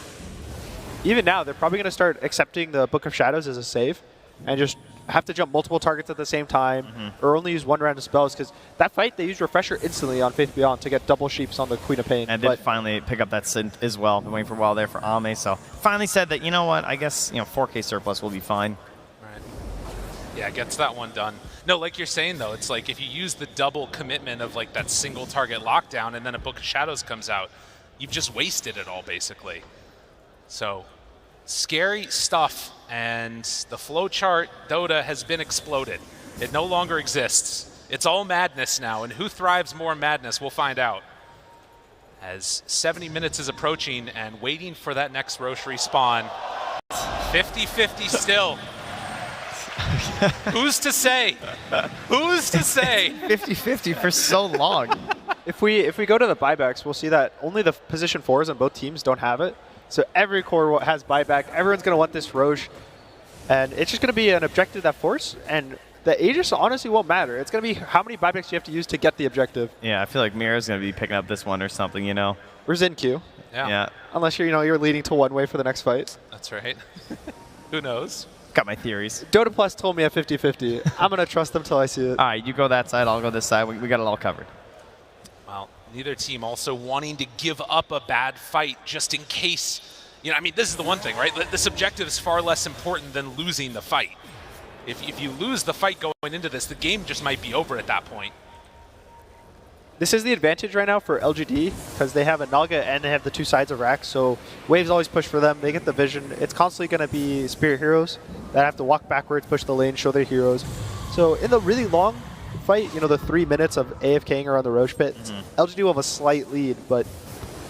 Speaker 3: Even now, they're probably going to start accepting the Book of Shadows as a save and just have to jump multiple targets at the same time or only use one round of spells, because that fight, they used Refresher instantly on Faith Beyond to get double sheeps on the Queen of Pain.
Speaker 4: And did finally pick up that synth as well. Been waiting for a while there for Ame, so finally said that, you know what, I guess 4K surplus will be fine.
Speaker 5: Right. Yeah, gets that one done. No, like you're saying though, it's like if you use the double commitment of like that single target lockdown and then a Book of Shadows comes out, you've just wasted it all basically. So scary stuff, and the flowchart Dota has been exploded. It no longer exists. It's all madness now, and who thrives more in madness, we'll find out. As 70 minutes is approaching and waiting for that next Roche respawn. 50-50 still. Who's to say? Who's to say?
Speaker 4: 50-50 for so long.
Speaker 3: If we go to the buybacks, we'll see that only the position 4s on both teams don't have it. So every core has buyback. Everyone's going to want this Roche. And it's just going to be an objective that force. And the Aegis honestly won't matter. It's going to be how many buybacks you have to use to get the objective.
Speaker 4: Yeah, I feel like Mira's going to be picking up this one or something, you know.
Speaker 3: Or Zenq.
Speaker 4: Yeah.
Speaker 3: Unless you're leading to one way for the next fight.
Speaker 5: That's right. Who knows?
Speaker 4: Got my theories.
Speaker 3: Dota Plus told me at 50-50. I'm going to trust them till I see it.
Speaker 4: All right, you go that side, I'll go this side. We got it all covered.
Speaker 5: Well, neither team also wanting to give up a bad fight just in case. I mean, this is the one thing, right? This objective is far less important than losing the fight. If you lose the fight going into this, the game just might be over at that point.
Speaker 3: This is the advantage right now for LGD, because they have a Naga and they have the two sides of racks, so waves always push for them. They get the vision. It's constantly going to be Spirit heroes that have to walk backwards, push the lane, show their heroes. So in the really long fight, the 3 minutes of AFKing around the Roche pit, LGD will have a slight lead, but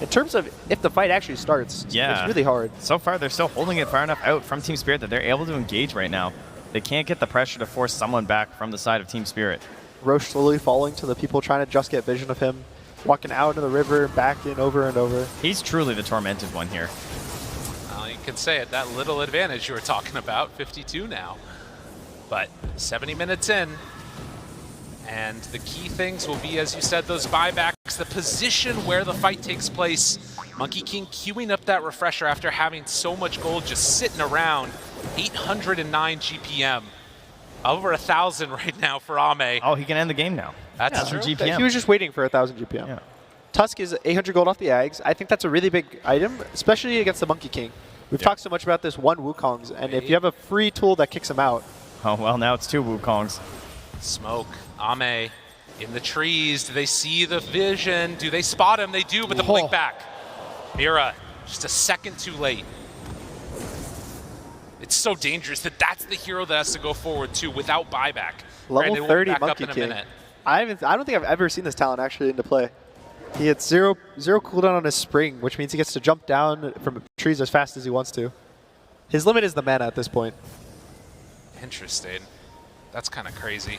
Speaker 3: in terms of if the fight actually starts, it's really hard.
Speaker 4: So far, they're still holding it far enough out from Team Spirit that they're able to engage right now. They can't get the pressure to force someone back from the side of Team Spirit.
Speaker 3: Roche slowly falling to the people trying to just get vision of him, walking out into the river, back in over and over.
Speaker 4: He's truly the tormented one here.
Speaker 5: Well, you can say it, that little advantage you were talking about, 52 now. But 70 minutes in, and the key things will be, as you said, those buybacks, the position where the fight takes place. Monkey King queuing up that refresher after having so much gold just sitting around. 809 GPM. Over 1,000 right now for Ame.
Speaker 4: Oh, he can end the game now.
Speaker 5: That's true.
Speaker 4: GPM.
Speaker 3: He was just waiting for 1,000 GPM.
Speaker 4: Yeah.
Speaker 3: Tusk is 800 gold off the Ags. I think that's a really big item, especially against the Monkey King. We've talked so much about this one Wukong's, and if you have a free tool that kicks him out.
Speaker 4: Oh, well, now it's 2 Wukongs.
Speaker 5: Smoke, Ame in the trees. Do they see the vision? Do they spot him? They do, but the blink back. Mira, just a second too late. It's so dangerous that that's the hero that has to go forward too without buyback.
Speaker 3: Level 30 Monkey King. I don't think I've ever seen this talent actually into play. He had zero cooldown on his spring, which means he gets to jump down from trees as fast as he wants to. His limit is the mana at this point.
Speaker 5: Interesting. That's kind of crazy.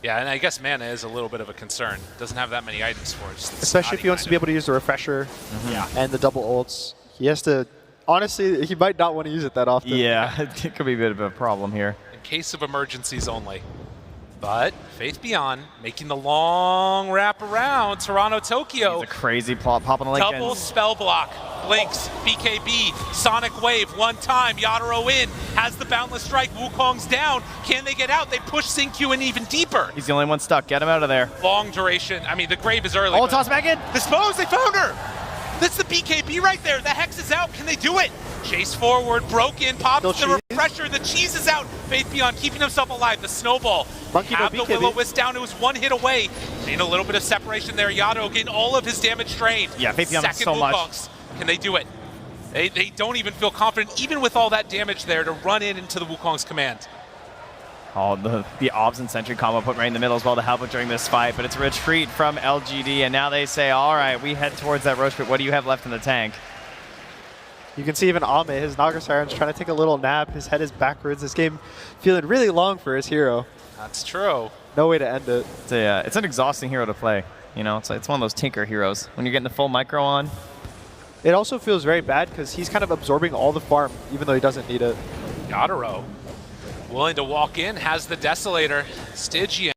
Speaker 5: Yeah, and I guess mana is a little bit of a concern. Doesn't have that many items for it.
Speaker 3: Especially if he wants to be able to use the refresher and the double ults. He has to... Honestly, he might not want to use it that often.
Speaker 4: Yeah, it could be a bit of a problem here.
Speaker 5: In case of emergencies only. But Faith Beyond making the long wrap around. Toronto, Tokyo.
Speaker 4: It's a crazy plot popping the link.
Speaker 5: Double spell block. Blinks, BKB, Sonic Wave, one time. Yadaro in, has the Boundless Strike. Wukong's down. Can they get out? They push Zenq in even deeper.
Speaker 4: He's the only one stuck. Get him out of there.
Speaker 5: Long duration. I mean, the grave is early.
Speaker 4: Oh, toss back in.
Speaker 5: Dispose, they found her. That's the BKB right there. The Hex is out. Can they do it? Chase forward, broken, pops the refresher. The cheese is out. Faith Beyond keeping himself alive. The snowball.
Speaker 3: Monkey
Speaker 5: have
Speaker 3: no
Speaker 5: the
Speaker 3: BKB.
Speaker 5: Will-O-Wisp down. It was one hit away. Seeing a little bit of separation there. Yado getting all of his damage drained.
Speaker 4: Yeah, Faith Beyond
Speaker 5: Second
Speaker 4: so much.
Speaker 5: Wukongs. Can they do it? They don't even feel confident, even with all that damage there, to run into the Wukong's command.
Speaker 4: Oh, the Obs and Sentry combo put right in the middle as well to help it during this fight, but it's a retreat from LGD, and now they say, all right, we head towards that Roche pit. What do you have left in the tank?
Speaker 3: You can see even Ame, his Naga Siren's trying to take a little nap. His head is backwards. This game feeling really long for his hero.
Speaker 5: That's true.
Speaker 3: No way to end it.
Speaker 4: It's an exhausting hero to play. You know, it's one of those tinker heroes. When you're getting the full micro on,
Speaker 3: It also feels very bad because he's kind of absorbing all the farm, even though he doesn't need it.
Speaker 5: Yadaro willing to walk in, has the Desolator. Stygian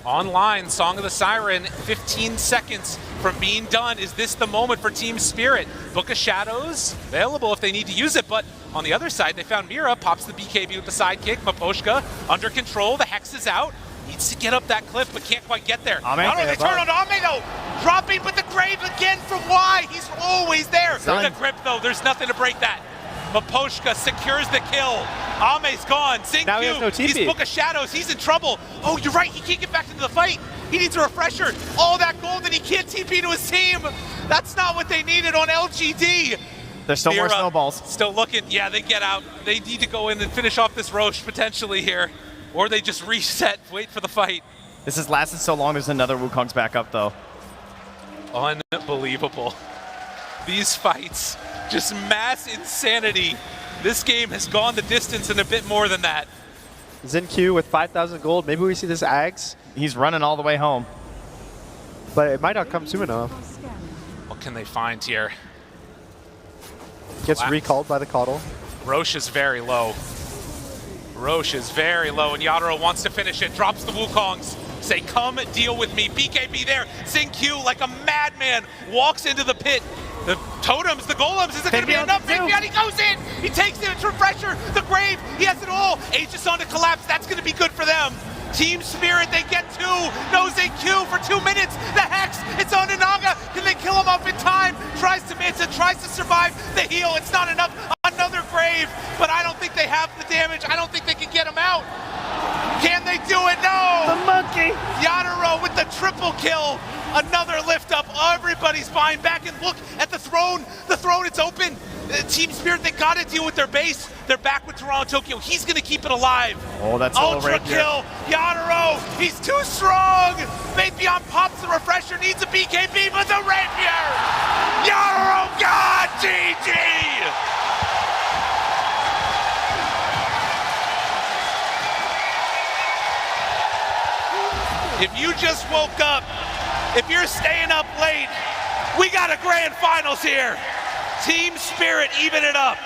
Speaker 5: online, Song of the Siren, 15 seconds from being done. Is this the moment for Team Spirit? Book of Shadows, available if they need to use it, but on the other side, they found Mira, pops the BKB with the sidekick. Maposhka under control, the Hex is out. Needs to get up that cliff, but can't quite get there.
Speaker 1: They turn on Ame though. Dropping, but the grave again from Y. He's always there.
Speaker 5: The grip though, there's nothing to break that. Maposhka secures the kill. Ame's gone. Xingqiu,
Speaker 3: Now he has no TP.
Speaker 5: he's Book of Shadows, he's in trouble. Oh, you're right, he can't get back into the fight. He needs a refresher. All that gold and he can't TP to his team. That's not what they needed on LGD.
Speaker 4: there's still more snowballs.
Speaker 5: Still looking, yeah, they get out. They need to go in and finish off this Roche potentially here. Or they just reset, wait for the fight.
Speaker 4: This has lasted so long, there's another Wukong's back up though.
Speaker 5: Unbelievable. These fights, just mass insanity. This game has gone the distance and a bit more than that.
Speaker 3: Xingqiu with 5,000 gold. Maybe we see this Ags,
Speaker 4: He's running all the way home.
Speaker 3: but it might not come soon enough.
Speaker 5: What can they find here?
Speaker 3: Gets recalled by the Coddle.
Speaker 5: Roche is very low. Roche is very low, and Yadaro wants to finish it. Drops the Wukongs. Say, come deal with me. BKB there. Xingqiu, like a madman, walks into the pit. The totems, the golems, is it going to be enough? Fabian, he goes in. He takes it. It's refresher. The grave. He has it all. Aegis on to collapse. That's going to be good for them. Team Spirit, they get two. No Xingqiu for 2 minutes. The Hex, it's on to Naga. Can they kill him off in time? Tries to miss it, tries to survive the heal. It's not enough. Another grave, but I don't think they have the damage. I don't think they can get him out. Can they do it? No!
Speaker 1: The monkey.
Speaker 5: Yadaro with the triple kill. Another lift up. Everybody's buying back, and look at the throne. The throne, it's open. Team Spirit, they got to deal with their base. They're back with Toronto Tokyo. He's going to keep it alive.
Speaker 4: Oh, that's
Speaker 5: Ultra kill. Yadaro, he's too strong. Fabian pops the refresher, needs a BKB, but the rapier. Yadaro, God, GG. If you just woke up, if you're staying up late, we got a grand finals here. Team Spirit, even it up.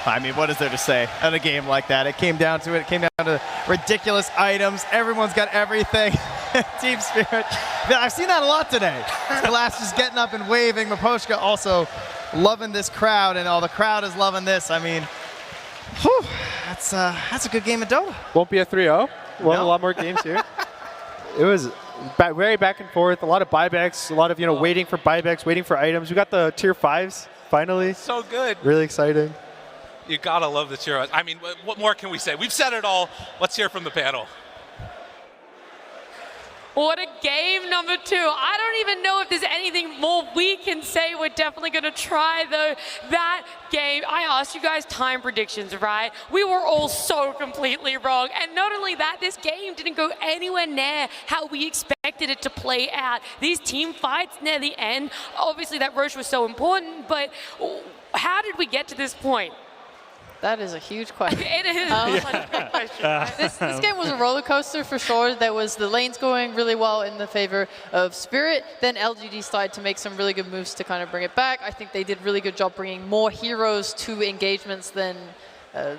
Speaker 4: I mean, what is there to say on a game like that? It came down to it. It came down to ridiculous items. Everyone's got everything. Team Spirit. Yeah, I've seen that a lot today. Glass just getting up and waving. Maposhka also loving this crowd, and all the crowd is loving this. I mean, whew, that's a good game of Dota.
Speaker 3: Won't be a 3-0. We'll have
Speaker 4: No.
Speaker 3: a lot more games here. It was very back and forth. A lot of buybacks. A lot of waiting for buybacks, waiting for items. We got the tier 5s finally.
Speaker 5: So good.
Speaker 3: Really exciting.
Speaker 5: You gotta love the tier. I mean, what more can we say? We've said it all. Let's hear from the panel.
Speaker 6: What a game, number 2. I don't even know if there's anything more we can say. We're definitely going to try, though. That game, I asked you guys time predictions, right? We were all so completely wrong. And not only that, this game didn't go anywhere near how we expected it to play out. These team fights near the end, obviously that Roche was so important, but how did we get to this point?
Speaker 7: That is a huge question.
Speaker 6: It is such a good question. Right?
Speaker 7: This game was a roller coaster for sure. There was the lanes going really well in the favor of Spirit. Then LGD started to make some really good moves to kind of bring it back. I think they did a really good job bringing more heroes to engagements than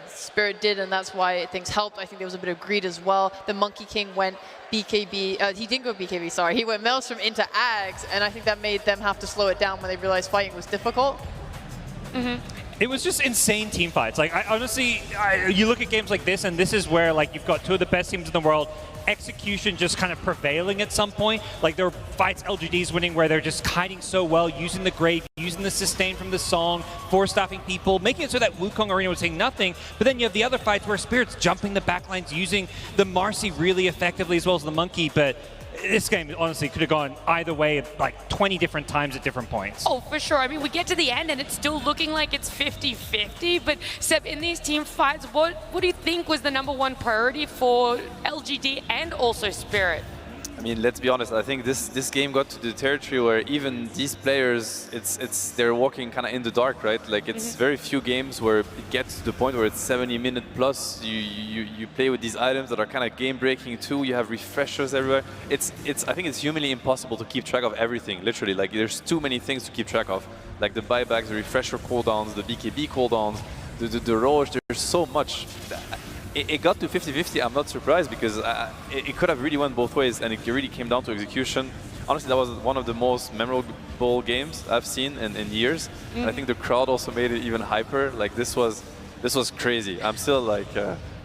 Speaker 7: Spirit did, and that's why things helped. I think there was a bit of greed as well. The Monkey King went BKB. He didn't go BKB, sorry. He went Maelstrom into Ags, and I think that made them have to slow it down when they realized fighting was difficult.
Speaker 1: It was just insane team fights. Like, honestly, you look at games like this, and this is where like you've got two of the best teams in the world. Execution just kind of prevailing at some point. Like there are fights LGD's winning where they're just kiting so well, using the grave, using the sustain from the song, force-staffing people, making it so that Wukong Arena was saying nothing. But then you have the other fights where Spirit's jumping the backlines, using the Marcy really effectively as well as the Monkey. But this game honestly could have gone either way like 20 different times at different points.
Speaker 6: Oh, for sure. I mean, we get to the end and it's still looking like it's 50-50. But Seb, in these team fights, what do you think was the #1 priority for LGD and also Spirit?
Speaker 8: I mean, let's be honest. I think this game got to the territory where even these players, they're walking kind of in the dark, right? Like it's very few games where it gets to the point where it's 70-minute plus. You play with these items that are kind of game breaking too. You have refreshers everywhere. I think it's humanly impossible to keep track of everything. Literally, like there's too many things to keep track of. Like the buybacks, the refresher cooldowns, the BKB cooldowns, the Roche. There's so much. It got to 50-50, I'm not surprised, because it could have really went both ways, and it really came down to execution. Honestly, that was one of the most memorable games I've seen in years. And I think the crowd also made it even hyper. Like this was crazy. I'm still like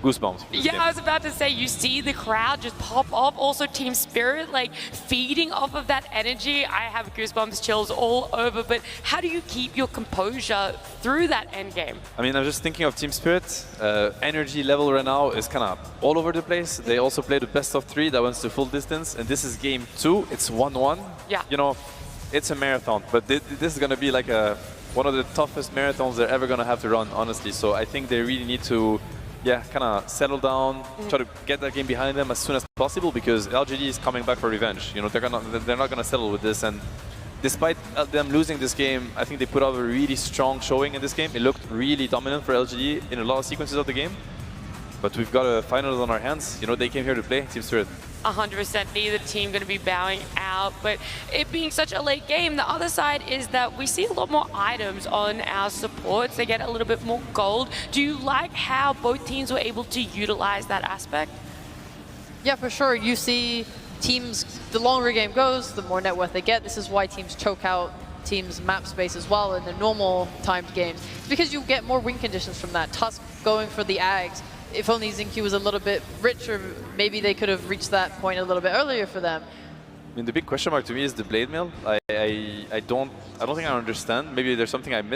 Speaker 8: goosebumps.
Speaker 6: Yeah, I was about to say, you see the crowd just pop off. Also, Team Spirit, like feeding off of that energy. I have goosebumps, chills all over. But how do you keep your composure through that end game?
Speaker 8: I mean, I'm just thinking of Team Spirit. Energy level right now is kind of all over the place. They also played the best of 3 that went to full distance, and this is game 2. It's 1-1.
Speaker 6: Yeah.
Speaker 8: You know, it's a marathon, but this is going to be like one of the toughest marathons they're ever going to have to run, honestly. So I think they really need to, kind of settle down, try to get that game behind them as soon as possible, because LGD is coming back for revenge. You know, they're not gonna settle with this. And despite them losing this game, I think they put up a really strong showing in this game. It looked really dominant for LGD in a lot of sequences of the game. But we've got a final on our hands. You know, they came here to play, Team Spirit.
Speaker 6: 100%, neither team going to be bowing out, but it being such a late game, the other side is that we see a lot more items on our supports. They get a little bit more gold. Do you like how both teams were able to utilize that aspect?
Speaker 7: Yeah, for sure. You see teams, the longer a game goes, the more net worth they get. This is why teams choke out teams' map space as well in the normal timed games. It's because you get more win conditions from that. Tusk going for the Ags. If only Xingqiu was a little bit richer, maybe they could have reached that point a little bit earlier for them.
Speaker 8: I mean, the big question mark to me is the blade mail. I don't think I understand. Maybe there's something I missed.